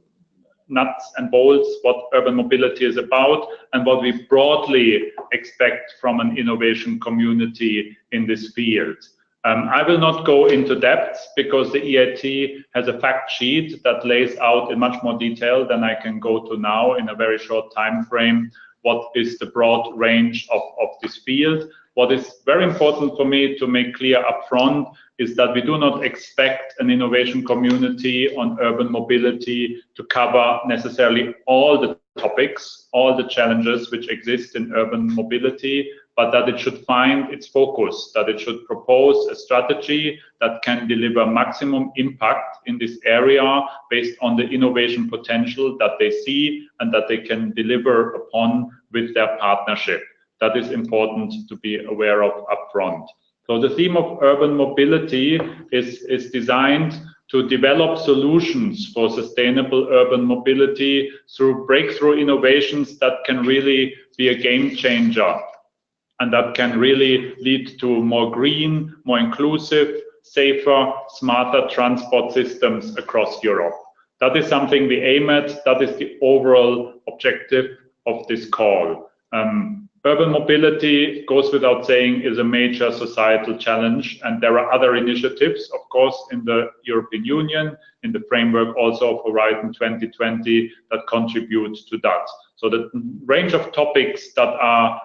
nuts and bolts, what urban mobility is about and what we broadly expect from an innovation community in this field. I will not go into depth because the EIT has a fact sheet that lays out in much more detail than I can go to now in a very short time frame what is the broad range of this field. What is very important for me to make clear upfront is that we do not expect an innovation community on urban mobility to cover necessarily all the topics, all the challenges which exist in urban mobility, but that it should find its focus, that it should propose a strategy that can deliver maximum impact in this area based on the innovation potential that they see and that they can deliver upon with their partnership. That is important to be aware of upfront. So the theme of urban mobility is designed to develop solutions for sustainable urban mobility through breakthrough innovations that can really be a game changer and that can really lead to more green, more inclusive, safer, smarter transport systems across Europe. That is something we aim at. That is the overall objective of this call. Urban mobility, goes without saying, is a major societal challenge, and there are other initiatives, of course, in the European Union, in the framework also of Horizon 2020, that contribute to that. So the range of topics that are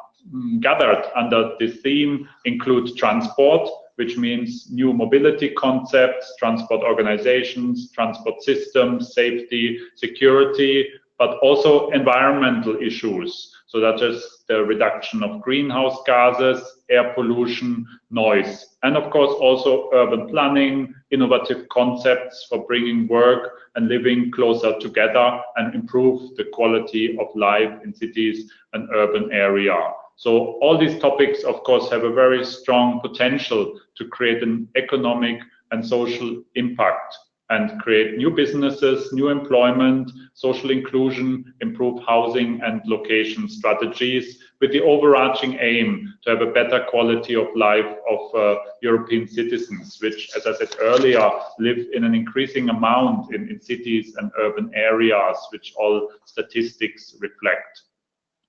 gathered under this theme include transport, which means new mobility concepts, transport organizations, transport systems, safety, security, but also environmental issues. So that is the reduction of greenhouse gases, air pollution, noise, and of course also urban planning, innovative concepts for bringing work and living closer together and improve the quality of life in cities and urban area. So all these topics, of course, have a very strong potential to create an economic and social impact and create new businesses, new employment, social inclusion, improve housing and location strategies with the overarching aim to have a better quality of life of European citizens, which, as I said earlier, live in an increasing amount in cities and urban areas, which all statistics reflect.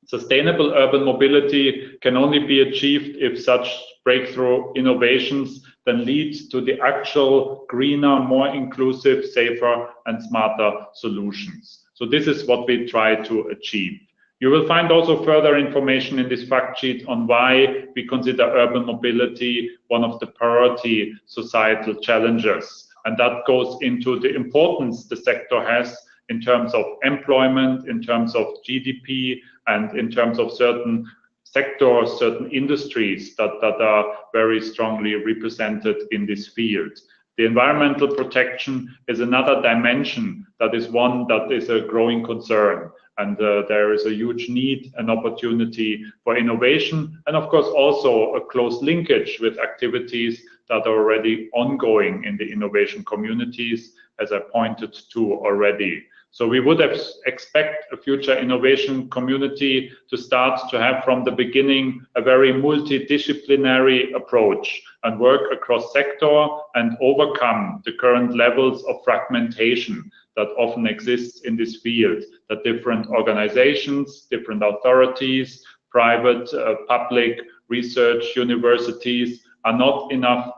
Sustainable urban mobility can only be achieved if such breakthrough innovations then lead to the actual greener, more inclusive, safer and smarter solutions. So this is what we try to achieve. You will find also further information in this fact sheet on why we consider urban mobility one of the priority societal challenges. And that goes into the importance the sector has in terms of employment, in terms of GDP, and in terms of certain sectors, certain industries that are very strongly represented in this field. The environmental protection is another dimension that is one that is a growing concern. And there is a huge need and opportunity for innovation, and of course also a close linkage with activities that are already ongoing in the innovation communities, as I pointed to already. So we would expect a future innovation community to start to have from the beginning a very multidisciplinary approach and work across sector and overcome the current levels of fragmentation that often exists in this field, that different organizations, different authorities, private, public, research, universities are not enough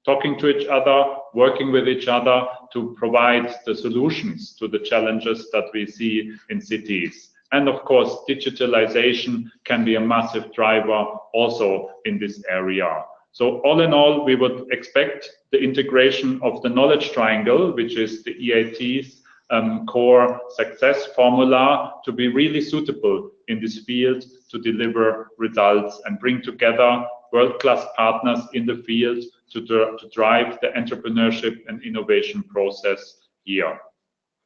talking to each other, working with each other to provide the solutions to the challenges that we see in cities. And of course, digitalization can be a massive driver also in this area. So all in all, we would expect the integration of the knowledge triangle, which is the EIT's core success formula, to be really suitable in this field to deliver results and bring together world-class partners in the field to drive the entrepreneurship and innovation process here.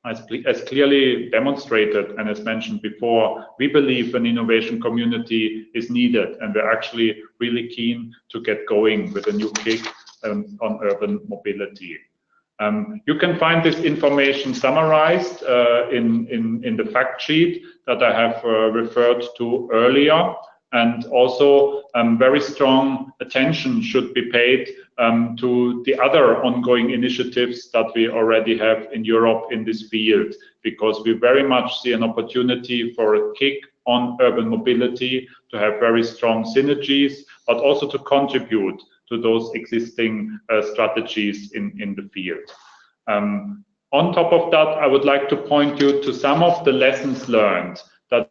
As clearly demonstrated and as mentioned before, we believe an innovation community is needed, and we're actually really keen to get going with a new KIC on urban mobility. You can find this information summarized in the fact sheet that I have referred to earlier. And also very strong attention should be paid to the other ongoing initiatives that we already have in Europe in this field, because we very much see an opportunity for a KIC on urban mobility to have very strong synergies, but also to contribute to those existing strategies in the field. On top of that, I would like to point you to some of the lessons learned that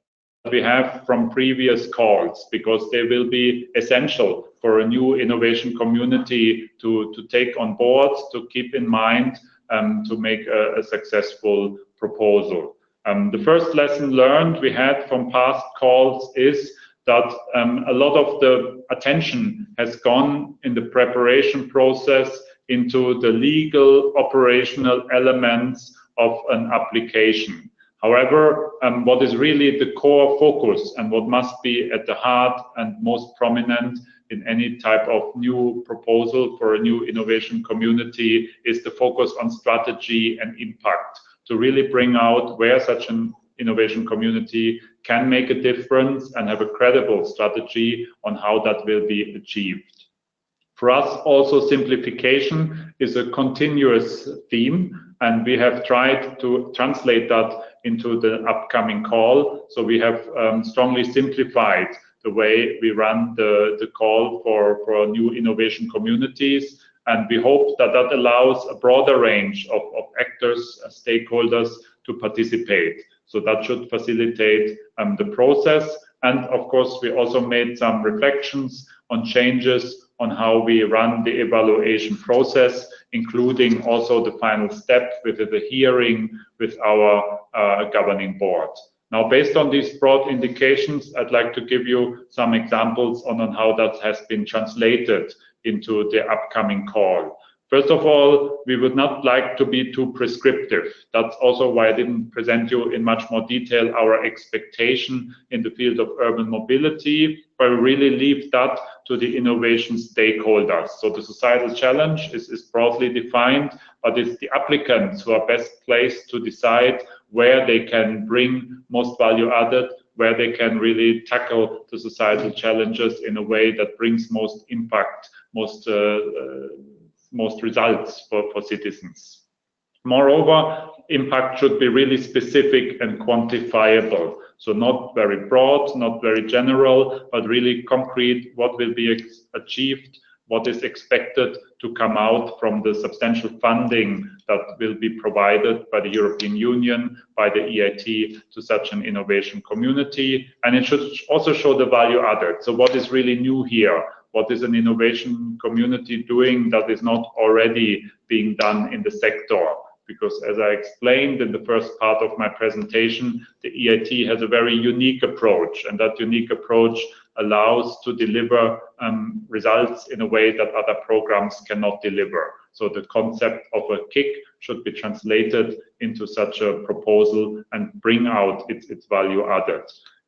we have from previous calls, because they will be essential for a new innovation community to take on board, to keep in mind, to make a successful proposal. The first lesson learned we had from past calls is that a lot of the attention has gone in the preparation process into the legal operational elements of an application. However, what is really the core focus and what must be at the heart and most prominent in any type of new proposal for a new innovation community is the focus on strategy and impact, to really bring out where such an innovation community can make a difference and have a credible strategy on how that will be achieved. For us, also, simplification is a continuous theme, and we have tried to translate that into the upcoming call. So we have strongly simplified the way we run the call for new innovation communities, and we hope that that allows a broader range of actors, stakeholders to participate. So that should facilitate the process. And of course, we also made some reflections on changes on how we run the evaluation process, including also the final step with the hearing with our governing board. Now, based on these broad indications, I'd like to give you some examples on how that has been translated into the upcoming call. First of all, we would not like to be too prescriptive. That's also why I didn't present you in much more detail our expectation in the field of urban mobility, but we really leave that to the innovation stakeholders. So the societal challenge is broadly defined, but it's the applicants who are best placed to decide where they can bring most value added, where they can really tackle the societal challenges in a way that brings most impact, most results for citizens. Moreover, impact should be really specific and quantifiable. So not very broad, not very general, but really concrete, what will be achieved, what is expected to come out from the substantial funding that will be provided by the European Union, by the EIT to such an innovation community. And it should also show the value added. So what is really new here? What is an innovation community doing that is not already being done in the sector? Because as I explained in the first part of my presentation, the EIT has a very unique approach, and that unique approach allows to deliver results in a way that other programs cannot deliver. So the concept of a KIC should be translated into such a proposal and bring out its value added.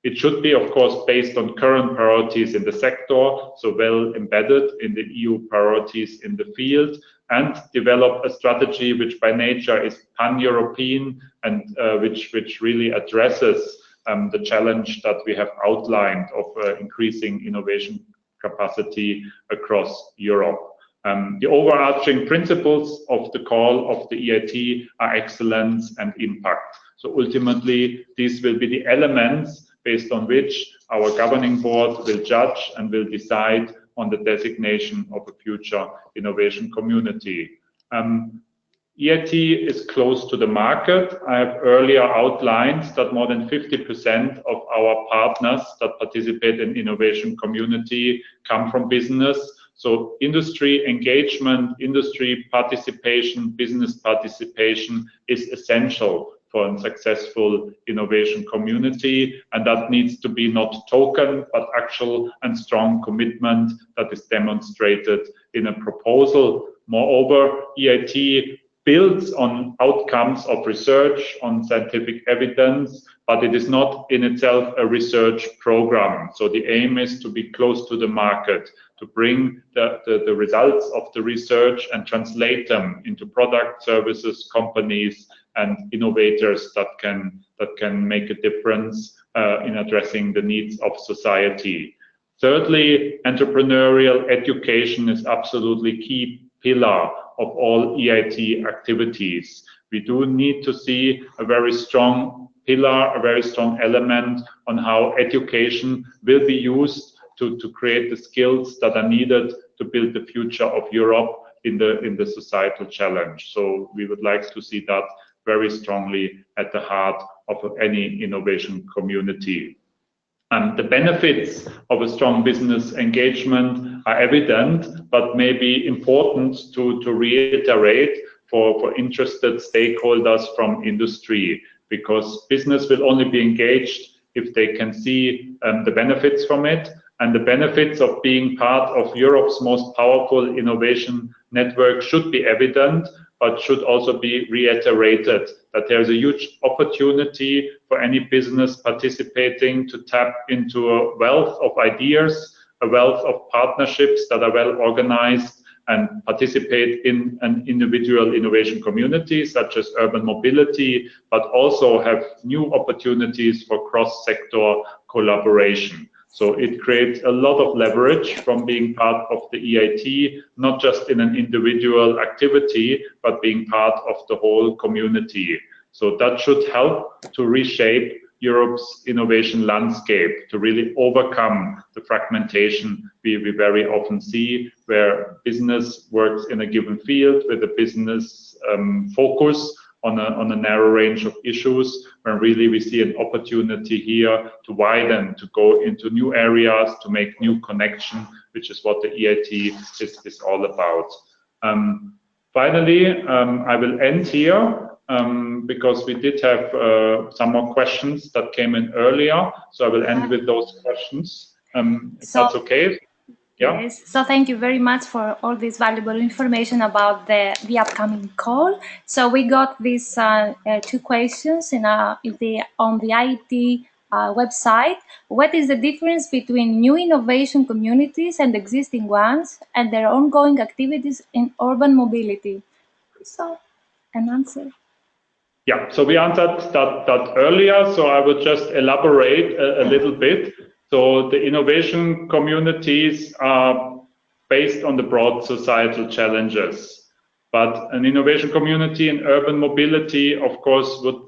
It should be, of course, based on current priorities in the sector, so well embedded in the EU priorities in the field, and develop a strategy which by nature is pan-European and which really addresses the challenge that we have outlined of increasing innovation capacity across Europe. The overarching principles of the call of the EIT are excellence and impact. So ultimately, these will be the elements based on which our governing board will judge and will decide on the designation of a future innovation community. EIT is close to the market. I have earlier outlined that more than 50% of our partners that participate in innovation community come from business. So industry engagement, industry participation, business participation is essential for a successful innovation community, and that needs to be not token, but actual and strong commitment that is demonstrated in a proposal. Moreover, EIT builds on outcomes of research, on scientific evidence, but it is not in itself a research program. So the aim is to be close to the market, to bring the results of the research and translate them into product, services, companies, and innovators that can make a difference in addressing the needs of society. Thirdly, entrepreneurial education is absolutely key pillar of all EIT activities. We do need to see a very strong pillar, a very strong element on how education will be used to create the skills that are needed to build the future of Europe in the societal challenge. So we would like to see that very strongly at the heart of any innovation community. The benefits of a strong business engagement are evident, but may be important to reiterate for interested stakeholders from industry, because business will only be engaged if they can see the benefits from it. And the benefits of being part of Europe's most powerful innovation network should be evident, but should also be reiterated that there is a huge opportunity for any business participating to tap into a wealth of ideas, a wealth of partnerships that are well organized and participate in an individual innovation community such as urban mobility, but also have new opportunities for cross-sector collaboration. So it creates a lot of leverage from being part of the EIT, not just in an individual activity, but being part of the whole community. So that should help to reshape Europe's innovation landscape, to really overcome the fragmentation we very often see, where business works in a given field with a business focus on a narrow range of issues, when really we see an opportunity here to widen, to go into new areas, to make new connection, which is what the EIT is all about. Finally, I will end here because we did have some more questions that came in earlier. So I will end with those questions, if that's okay. Yeah. Yes. So thank you very much for all this valuable information about the upcoming call. So we got these two questions on the EIT website. What is the difference between new innovation communities and existing ones, and their ongoing activities in urban mobility? So, an answer. Yeah, so we answered that earlier, so I will just elaborate a little bit. So the innovation communities are based on the broad societal challenges, but an innovation community in urban mobility, of course, would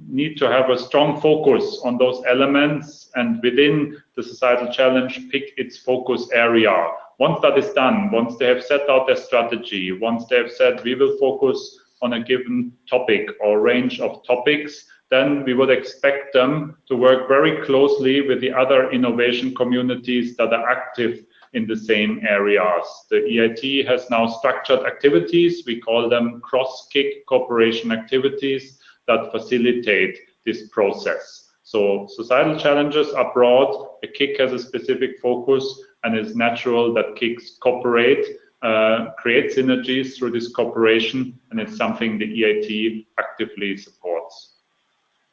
need to have a strong focus on those elements, and within the societal challenge, pick its focus area. Once that is done, once they have set out their strategy, once they have said we will focus on a given topic or range of topics, then we would expect them to work very closely with the other innovation communities that are active in the same areas. The EIT has now structured activities, we call them cross-KIC cooperation activities, that facilitate this process. So societal challenges are broad, a KIC has a specific focus, and it's natural that KICs cooperate, create synergies through this cooperation, and it's something the EIT actively supports.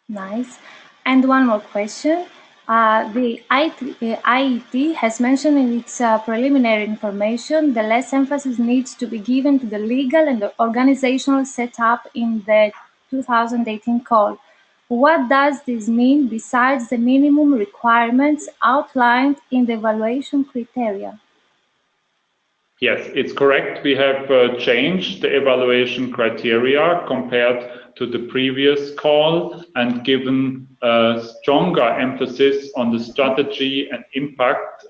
Nice. And one more question. The EIT has mentioned in its preliminary information the less emphasis needs to be given to the legal and the organizational setup in the 2018 call. What does this mean besides the minimum requirements outlined in the evaluation criteria? Yes, it's correct. We have changed the evaluation criteria compared to the previous call and given a stronger emphasis on the strategy and impact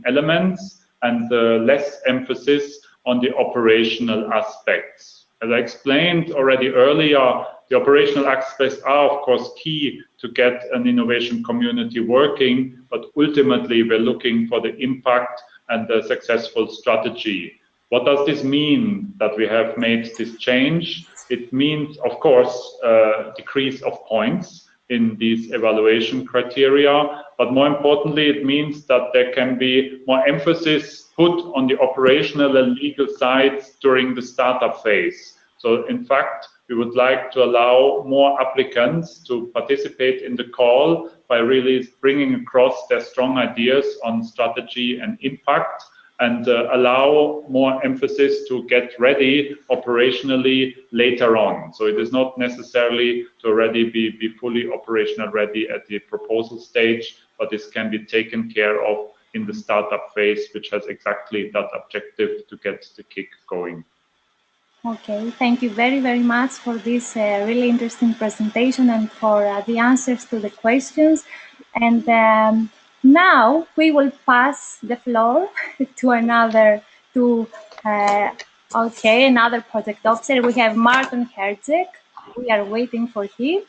elements and less emphasis on the operational aspects. As I explained already earlier, the operational aspects are of course key to get an innovation community working, but ultimately we're looking for the impact and the successful strategy. What does this mean that we have made this change? It means, of course, a decrease of points in these evaluation criteria, but more importantly, it means that there can be more emphasis put on the operational and legal sides during the startup phase. So in fact, we would like to allow more applicants to participate in the call by really bringing across their strong ideas on strategy and impact, and allow more emphasis to get ready operationally later on. So it is not necessarily to already be fully operational ready at the proposal stage, but this can be taken care of in the startup phase, which has exactly that objective to get the kick going. Okay, thank you very, very much for this really interesting presentation and for the answers to the questions. And now we will pass the floor to another project officer. We have Martin Herzog. We are waiting for him.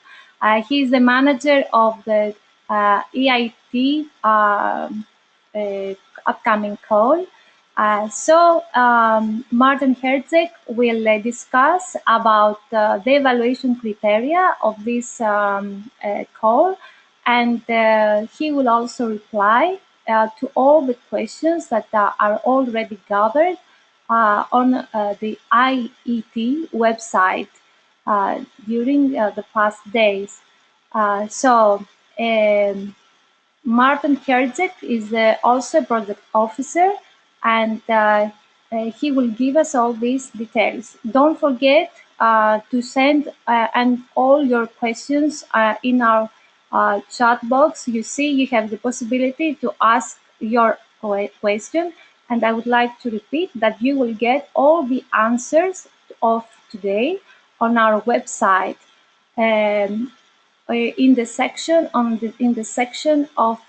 He is the manager of the EIT upcoming call. Martin Herzog will discuss about the evaluation criteria of this call, and he will also reply to all the questions that are already gathered on the EIT website during the past days. Martin Herzog is also a project officer, and he will give us all these details. Don't forget to send and all your questions in our chat box. You see, you have the possibility to ask your question, and I would like to repeat that you will get all the answers of today on our website. In the section of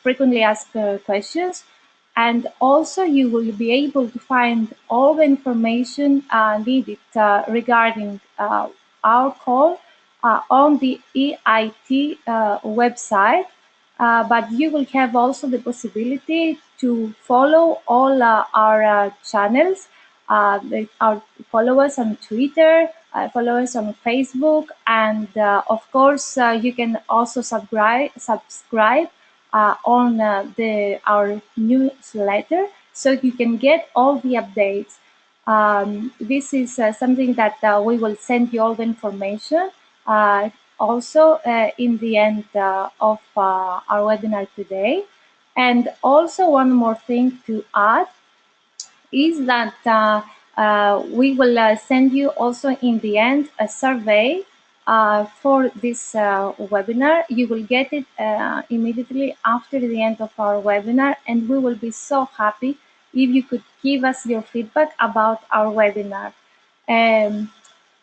frequently asked questions, and also you will be able to find all the information needed regarding our call on the EIT website, but you will have also the possibility to follow all our channels. Follow us on Twitter, follow us on Facebook, and of course you can also subscribe on our newsletter, so you can get all the updates. This is something that we will send you all the information also in the end of our webinar today. And also one more thing to add is that we will send you also in the end a survey for this webinar. You will get it immediately after the end of our webinar, and we will be so happy if you could give us your feedback about our webinar.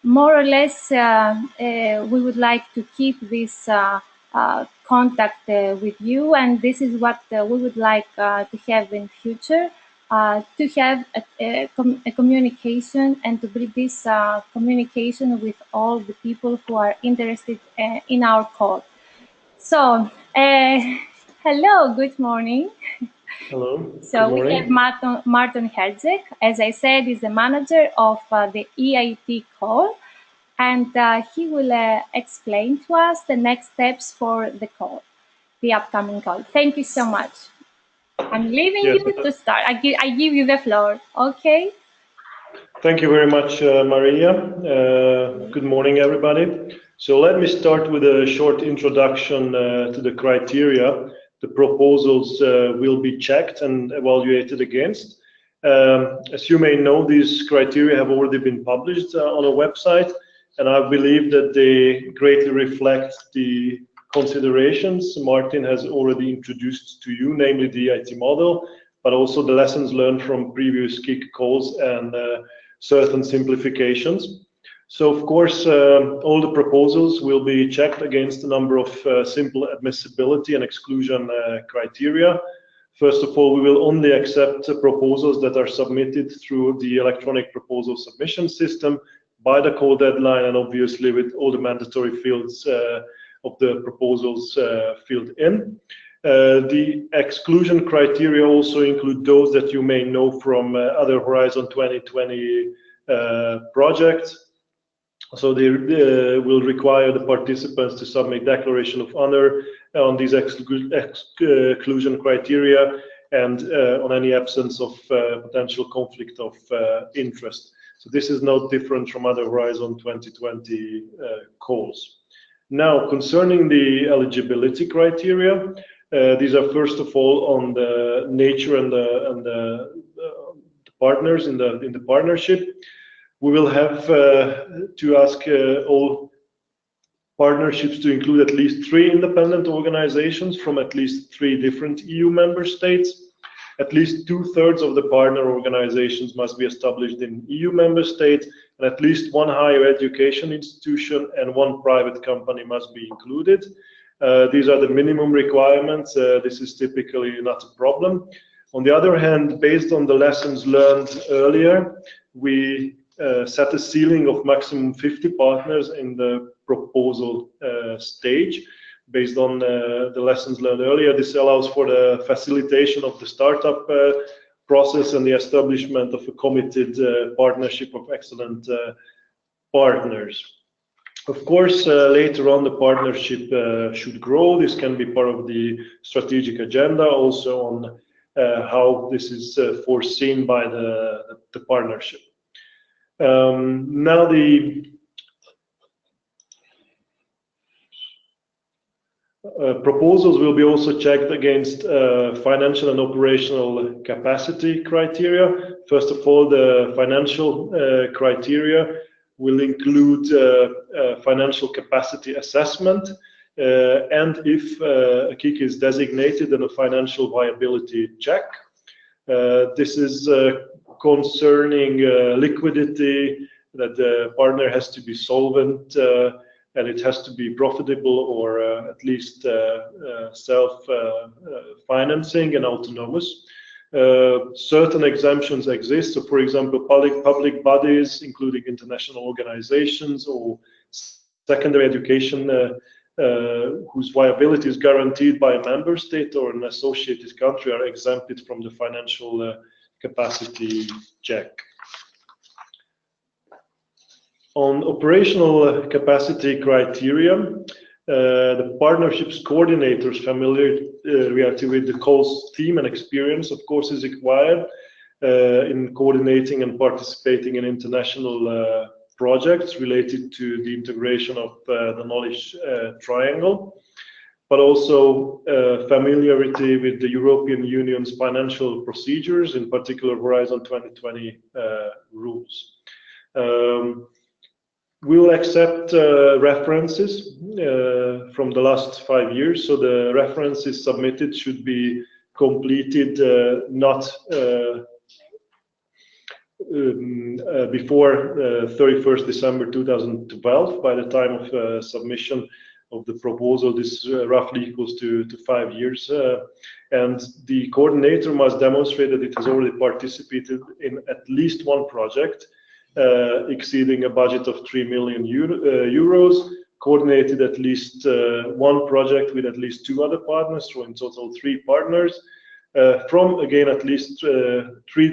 More or less, we would like to keep this contact with you, and this is what we would like to have in future, to have a communication and to build this communication with all the people who are interested in our call. So, hello, good morning. Hello. So we have Martin Herzog, as I said, is the manager of the EIT call, and he will explain to us the next steps for the call, the upcoming call. Thank you so much. I'm leaving you to start. I give you the floor. Okay. Thank you very much, Maria. Good morning, everybody. So let me start with a short introduction to the criteria the proposals will be checked and evaluated against. As you may know, these criteria have already been published on a website, and I believe that they greatly reflect the considerations Martin has already introduced to you, namely the EIT model, but also the lessons learned from previous KIC calls and certain simplifications. So, of course, all the proposals will be checked against a number of simple admissibility and exclusion criteria. First of all, we will only accept proposals that are submitted through the electronic proposal submission system by the call deadline, and obviously with all the mandatory fields of the proposals filled in. The exclusion criteria also include those that you may know from other Horizon 2020 projects. So they will require the participants to submit declaration of honor on these exclusion criteria and on any absence of potential conflict of interest. So this is not different from other Horizon 2020 calls. Now, concerning the eligibility criteria, these are first of all on the nature and the partners in the partnership. We will have to ask all partnerships to include at least 3 independent organizations from at least 3 different EU member states. At least 2/3 of the partner organizations must be established in EU member states, and at least 1 higher education institution and 1 private company must be included. These are the minimum requirements. This is typically not a problem. On the other hand, based on the lessons learned earlier, we set a ceiling of maximum 50 partners in the proposal stage. Based on the lessons learned earlier, this allows for the facilitation of the startup process and the establishment of a committed partnership of excellent partners. Of course, later on the partnership should grow. This can be part of the strategic agenda, also on how this is foreseen by the partnership. Now the proposals will be also checked against financial and operational capacity criteria. First of all, the financial criteria will include financial capacity assessment, and if a KIC is designated, then a financial viability check. This is concerning liquidity, that the partner has to be solvent, and it has to be profitable, or at least self-financing and autonomous. Certain exemptions exist. So, for example, public bodies, including international organizations or secondary education, whose viability is guaranteed by a member state or an associated country, are exempted from the financial capacity check. On operational capacity criteria, the partnership's coordinators' familiarity with the calls team and experience, of course, is required in coordinating and participating in international projects related to the integration of the knowledge triangle, but also familiarity with the European Union's financial procedures, in particular Horizon 2020 rules. We will accept references from the last 5 years, so the references submitted should be completed not before 31st December 2012. By the time of submission of the proposal, this roughly equals to 5 years. And the coordinator must demonstrate that it has already participated in at least 1 project exceeding a budget of 3 million euros, coordinated at least 1 project with at least 2 other partners, so in total 3 partners, from, again, at least 3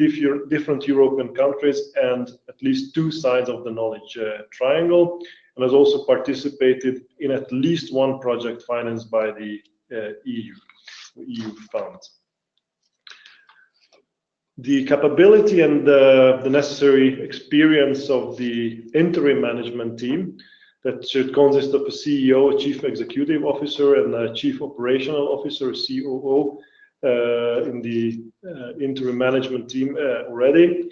different European countries, and at least 2 sides of the knowledge triangle, and has also participated in at least 1 project financed by the EU fund. The capability and the necessary experience of the interim management team, that should consist of a CEO, a chief executive officer, and a chief operational officer, COO, in the interim management team already,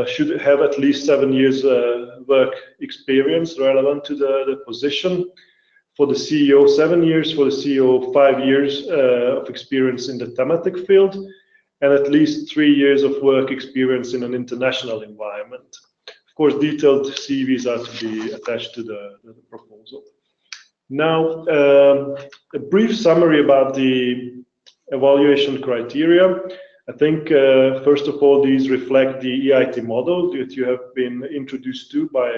should have at least 7 years work experience relevant to the position. For the CEO, 7 years. For the CEO, 5 years of experience in the thematic field, and at least 3 years of work experience in an international environment. Of course, detailed CVs are to be attached to the proposal. Now, a brief summary about the evaluation criteria. I think, first of all, these reflect the EIT model that you have been introduced to by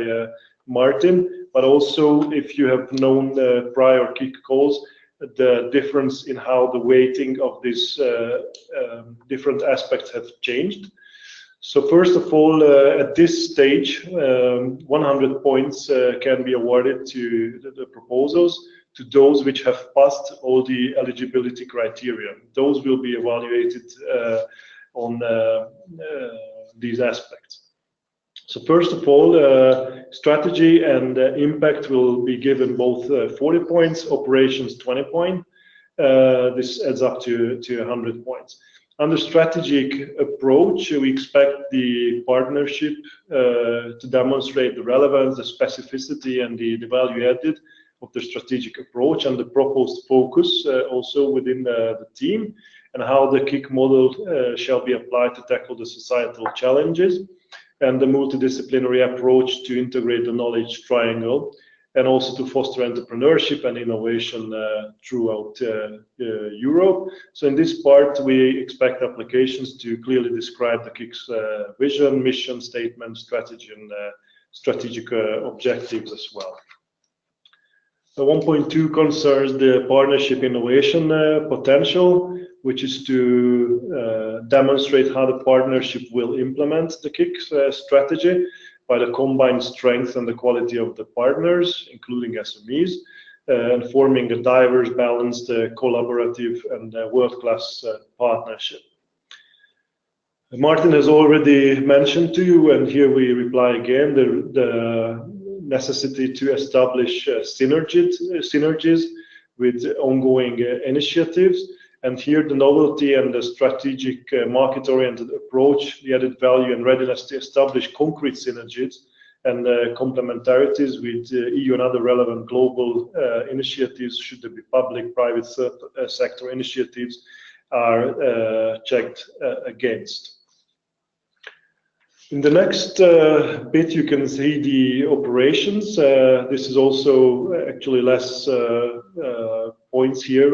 Martin, but also if you have known the prior KIC calls, the difference in how the weighting of these different aspects have changed. So first of all, at this stage, 100 points can be awarded to the proposals, to those which have passed all the eligibility criteria. Those will be evaluated on these aspects. So first of all, strategy and impact will be given both 40 points, operations 20 points. This adds up to 100 points. Under strategic approach, we expect the partnership to demonstrate the relevance, the specificity, and the value added of the strategic approach and the proposed focus also within the team, and how the KIC model shall be applied to tackle the societal challenges, and the multidisciplinary approach to integrate the knowledge triangle, and also to foster entrepreneurship and innovation throughout Europe. So in this part, we expect applications to clearly describe the KIC's vision, mission statement, strategy, and strategic objectives as well. 1.2 concerns the partnership innovation potential, which is to demonstrate how the partnership will implement the KIC strategy by the combined strength and the quality of the partners, including SMEs, and forming a diverse, balanced, collaborative, and world-class partnership. Martin has already mentioned to you, and here we reply again, the necessity to establish synergies with ongoing initiatives. And here the novelty and the strategic market-oriented approach, the added value and readiness to establish concrete synergies and complementarities with EU and other relevant global initiatives, should there be public, private sector initiatives, are checked against. In the next bit, you can see the operations. This is also actually less points here,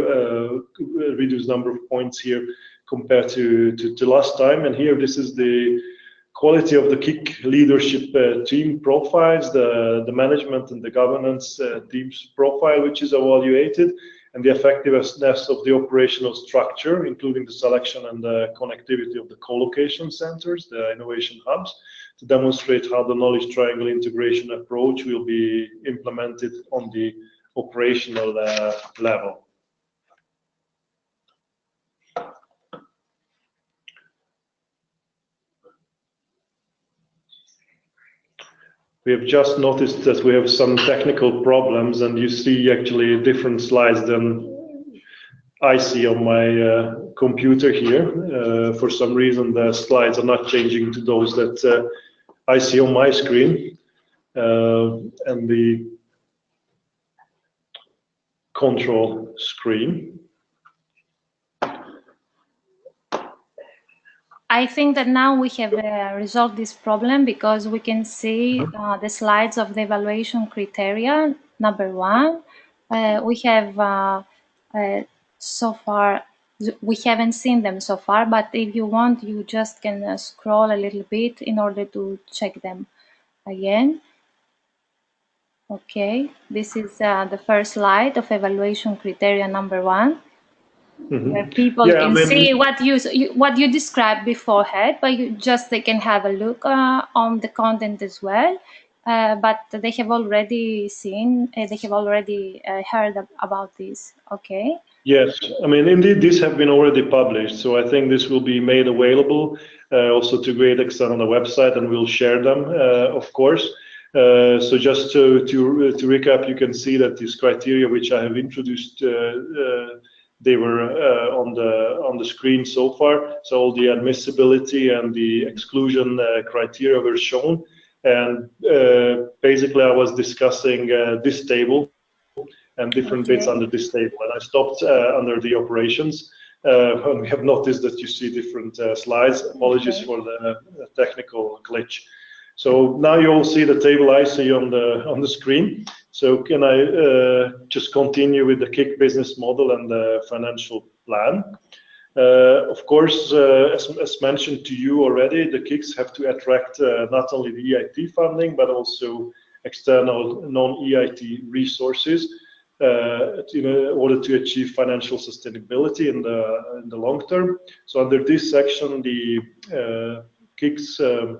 reduced number of points here compared to last time. And here, this is the quality of the KIC leadership team profiles, the management and the governance team's profile, which is evaluated, and the effectiveness of the operational structure, including the selection and the connectivity of the co-location centers, the innovation hubs, to demonstrate how the knowledge triangle integration approach will be implemented on the operational level. We have just noticed that we have some technical problems, and you see actually different slides than I see on my computer here. For some reason, the slides are not changing to those that I see on my screen, and the control screen. I think that now we have resolved this problem, because we can see the slides of the evaluation criteria, number 1. We have so far, we haven't seen them so far, but if you want, you just can scroll a little bit in order to check them again. Okay, this is the first slide of evaluation criteria number 1. Where people can see what you described beforehand, but they can have a look on the content as well. But they have already seen, they have already heard about this. Okay. Yes, I mean, indeed, these have been already published, so I think this will be made available also to great extent on the website, and we'll share them, of course. So just to recap, you can see that these criteria, which I have introduced they were on the screen so far. So all the admissibility and the exclusion criteria were shown. And basically, I was discussing this table and different bits under this table. And I stopped under the operations. And we have noticed that you see different slides. Apologies for the technical glitch. So now you all see the table I see on the screen. So can I just continue with the KIC business model and the financial plan? Of course, as mentioned to you already, the KICs have to attract not only the EIT funding, but also external non-EIT resources in order to achieve financial sustainability in the long term. So under this section, the KICs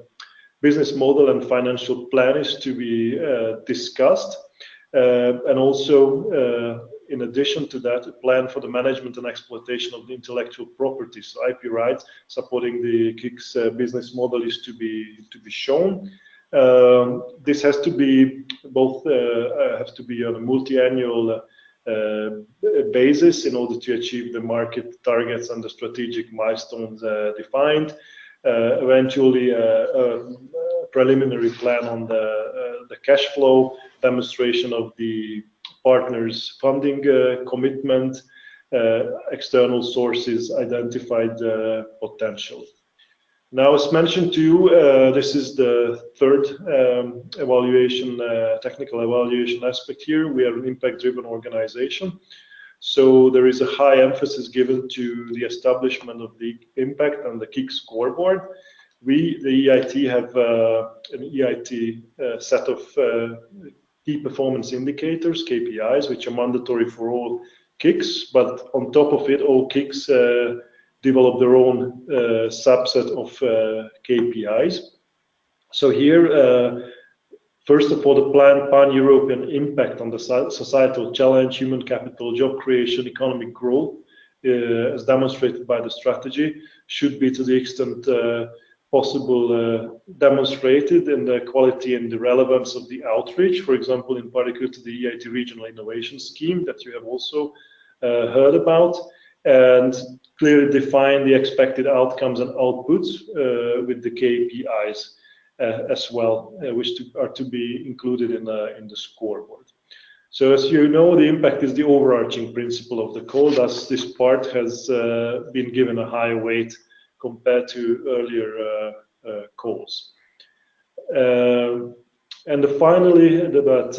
business model and financial plan is to be discussed. And also, in addition to that, a plan for the management and exploitation of the intellectual property, so IP rights supporting the KICs business model is to be shown. This has to be both have to be on a multi-annual basis in order to achieve the market targets and the strategic milestones defined. Eventually, a preliminary plan on the cash flow, demonstration of the partners' funding commitment, external sources, identified potential. Now, as mentioned to you, this is the third evaluation, technical evaluation aspect here. We are an impact-driven organization. So there is a high emphasis given to the establishment of the impact and the KIC scoreboard. We, the EIT, have an EIT set of key performance indicators, KPIs, which are mandatory for all KICs, but on top of it, all KICs develop their own subset of KPIs. So here, first of all, the planned pan-European impact on the societal challenge, human capital, job creation, economic growth, as demonstrated by the strategy, should be to the extent possible demonstrated in the quality and the relevance of the outreach, for example, in particular to the EIT Regional Innovation Scheme that you have also heard about, and clearly define the expected outcomes and outputs with the KPIs as well, which are to be included in the scoreboard. So as you know, the impact is the overarching principle of the code, thus this part has been given a high weight compared to earlier calls. And finally, but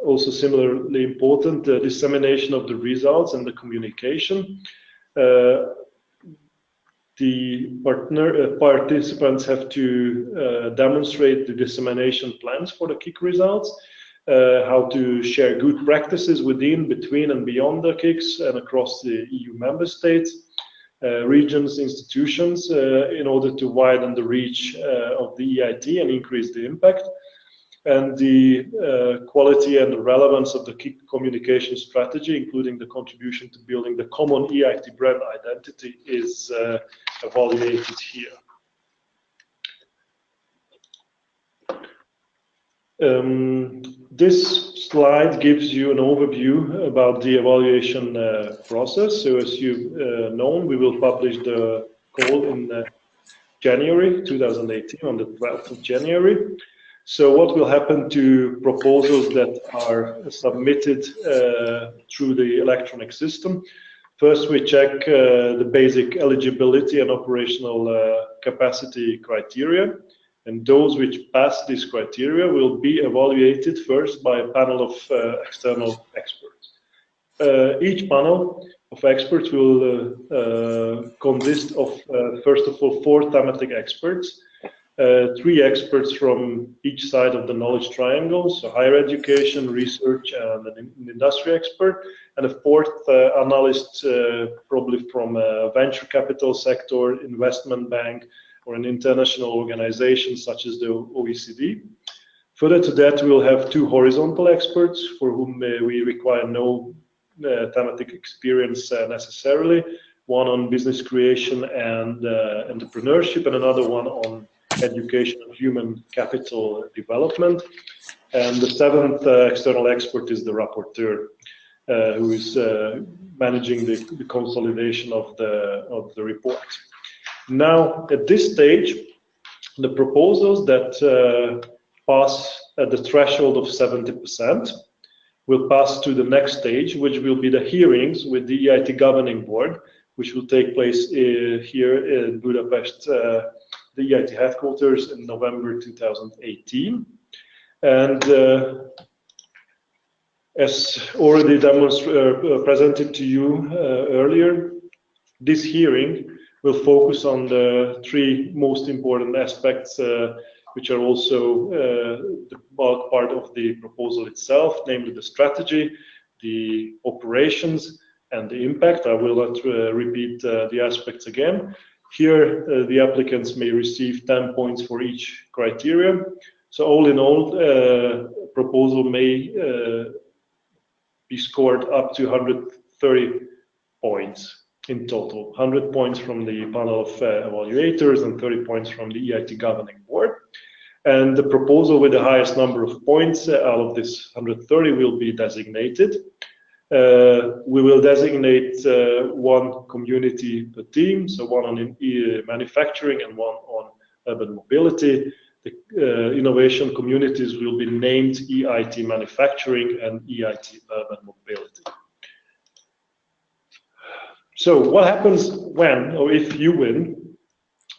also similarly important, the dissemination of the results and the communication. The participants have to demonstrate the dissemination plans for the KIC results, how to share good practices within, between and beyond the KICs and across the EU member states, regions, institutions, in order to widen the reach of the EIT and increase the impact. And the quality and the relevance of the KIC communication strategy, including the contribution to building the common EIT brand identity, is evaluated here. This slide gives you an overview about the evaluation process. So as you've known, we will publish the call in January 2018, on the 12th of January. So what will happen to proposals that are submitted through the electronic system? First, we check the basic eligibility and operational capacity criteria. And those which pass this criteria will be evaluated first by a panel of external experts. Each panel of experts will consist of, first of all, 4 thematic experts, 3 experts from each side of the knowledge triangle, so higher education, research, and an industry expert, and a 4th analyst, probably from a venture capital sector, investment bank, or an international organization such as the OECD. Further to that, we'll have 2 horizontal experts for whom we require no thematic experience necessarily, one on business creation and entrepreneurship, and another one on education and human capital development. And the 7th external expert is the rapporteur. who is managing the consolidation of the report. Now, at this stage, the proposals that pass at the threshold of 70% will pass to the next stage, which will be the hearings with the EIT Governing Board, which will take place here in Budapest, the EIT headquarters, in November 2018. And as already presented to you earlier, this hearing will focus on the three most important aspects, which are also the bulk part of the proposal itself, namely the strategy, the operations, and the impact. I will not repeat the aspects again. Here, the applicants may receive 10 points for each criteria. So all in all, proposal may be scored up to 130 points in total. 100 points from the panel of evaluators and 30 points from the EIT Governing Board. And the proposal with the highest number of points out of this 130 will be designated. We will designate one community per team, so one on manufacturing and one on urban mobility. The innovation communities will be named EIT Manufacturing and EIT Urban Mobility. So what happens when or if you win?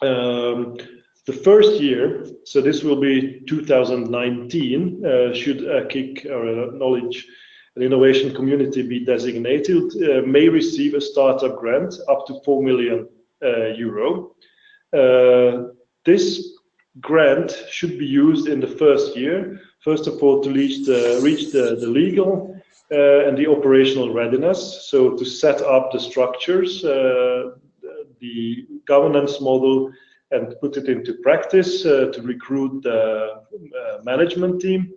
The first year, so this will be 2019, should a KIC or a knowledge and innovation community be designated, may receive a startup grant up to 4 million euro. This grant should be used in the first year, first of all, to reach the legal and the operational readiness, so to set up the structures, the governance model, and put it into practice, to recruit the management team,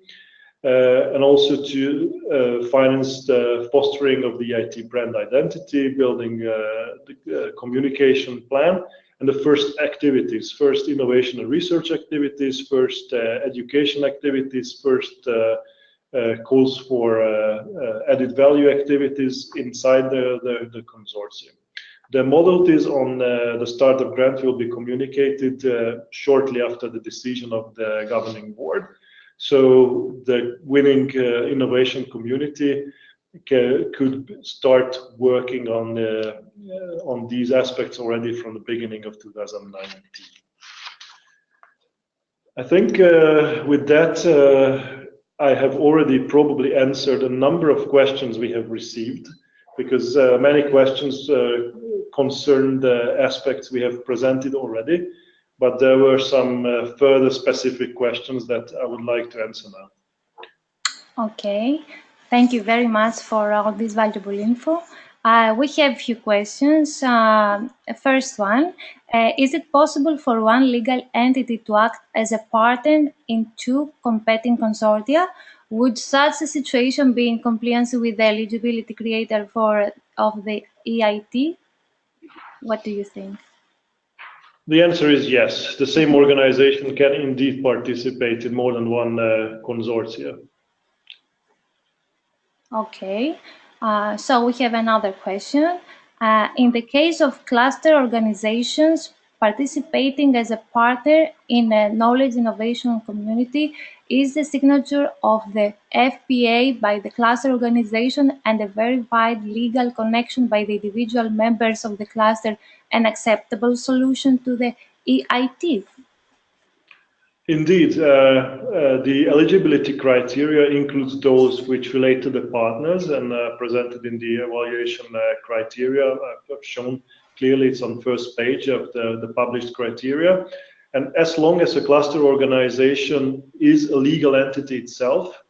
and also to finance the fostering of the EIT brand identity, building the communication plan, and the first activities, first innovation and research activities, first education activities, first calls for added value activities inside the consortium. The modalities on the startup grant will be communicated shortly after the decision of the governing board. So the winning innovation community could start working on these aspects already from the beginning of 2019. I think with that, I have already probably answered a number of questions we have received, because many questions concern the aspects we have presented already, but there were some further specific questions that I would like to answer now. Okay, thank you very much for all this valuable info. We have a few questions. First one, is it possible for one legal entity to act as a partner in two competing consortia? Would such a situation be in compliance with the eligibility criteria of the EIT? What do you think? The answer is yes. The same organization can indeed participate in more than one consortia. Okay, so we have another question. In the case of cluster organizations participating as a partner in a knowledge innovation community, is the signature of the FPA by the cluster organization and a verified legal connection by the individual members of the cluster an acceptable solution to the EIT? Indeed, the eligibility criteria includes those which relate to the partners and presented in the evaluation criteria. I've shown clearly it's on first page of the published criteria. And as long as a cluster organization is a legal entity itself,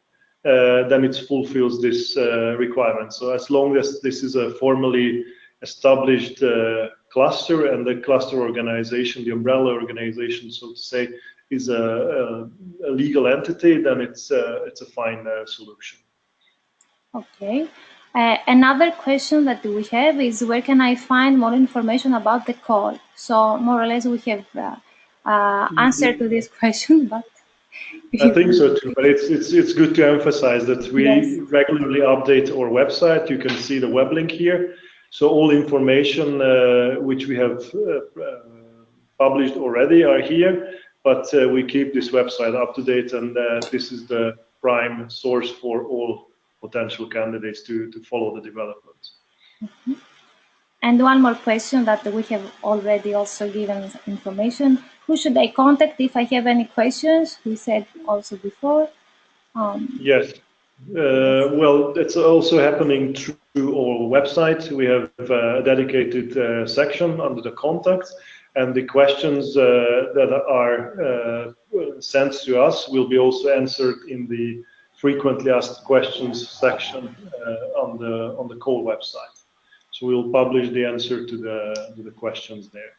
then it fulfills this requirement. So as long as this is a formally established cluster and the cluster organization, the umbrella organization, so to say, is a legal entity, then it's a fine solution. Okay. Another question that we have is, where can I find more information about the call? So more or less we have answered to this question, but I think so too, but it's good to emphasize that we regularly update our website. You can see the web link here. So all information which we have published already are here, but we keep this website up to date, and this is the prime source for all potential candidates to follow the developments. Mm-hmm. And one more question that we have already also given information. Who should I contact if I have any questions? We said also before. Yes. Well, it's also happening through our website. We have a dedicated section under the contacts, and the questions that are sent to us will be also answered in the frequently asked questions section on the call website. So we'll publish the answer to the questions there.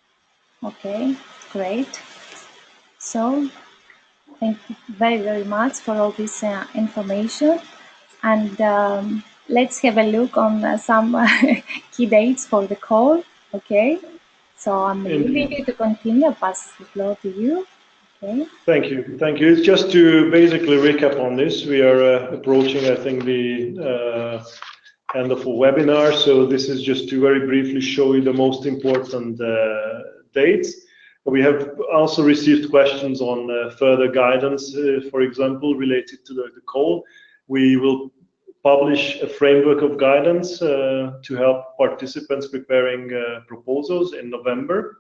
Okay, great. So thank you very, very much for all this information. And let's have a look on some key dates for the call. Okay, so I'm leaving you to continue. I'll pass the floor to you. Okay. Thank you. Thank you. It's just to basically recap on this. We are approaching, I think, the end of a webinar. So this is just to very briefly show you the most important dates. We have also received questions on further guidance, for example, related to the call. We will publish a framework of guidance to help participants preparing proposals in November.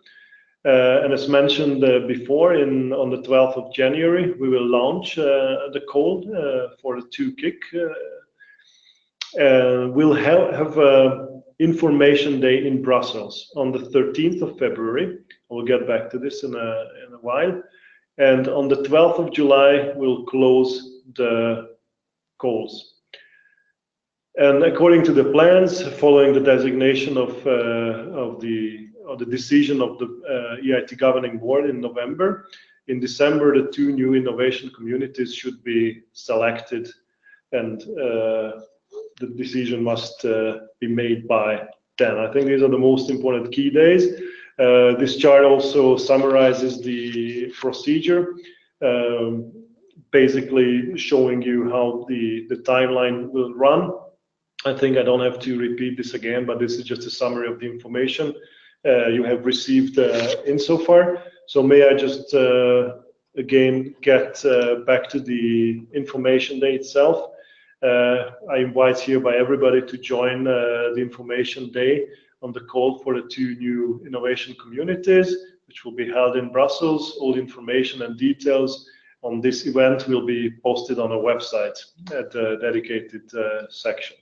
And as mentioned before, on the 12th of January, we will launch the call for the 2 KIC. We'll have Information Day in Brussels on the 13th of February. We'll get back to this in a while. And on the 12th of July, we'll close the calls. And according to the plans, following the designation of the decision of the EIT Governing Board in November, in December, the 2 new innovation communities should be selected, and the decision must be made by then. I think these are the most important key days. This chart also summarizes the procedure, basically showing you how the timeline will run. I think I don't have to repeat this again, but this is just a summary of the information you have received insofar. So may I just again get back to the Information Day itself. I invite hereby everybody to join the Information Day on the call for the 2 new innovation communities, which will be held in Brussels. All information and details on this event will be posted on our website at the dedicated section.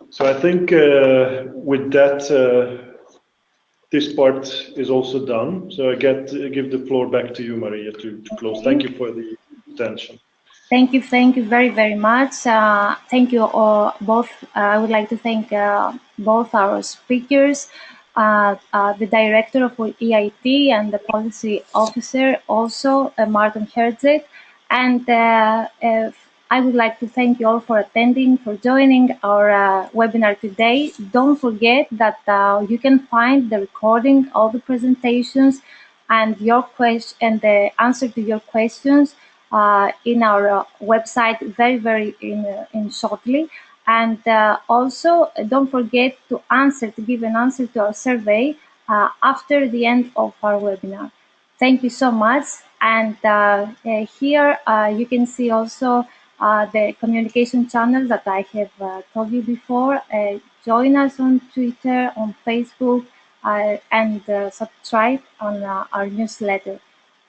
So I think with that, this part is also done. So I give the floor back to you, Maria, to close. Okay. Thank you for the attention. Thank you very, very much. Thank you all, both. I would like to thank both our speakers, the director of EIT and the policy officer, also Martin Herzeg. And I would like to thank you all for attending, for joining our webinar today. Don't forget that you can find the recording, all the presentations, and and the answer to your questions in our website very in shortly. And also don't forget to give an answer to our survey after the end of our webinar. Thank you so much. And here you can see also the communication channels that I have told you before. Join us on Twitter, on Facebook, and subscribe on our newsletter.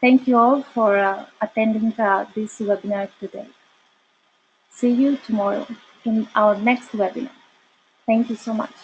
Thank you all for attending this webinar today. See you tomorrow in our next webinar. Thank you so much.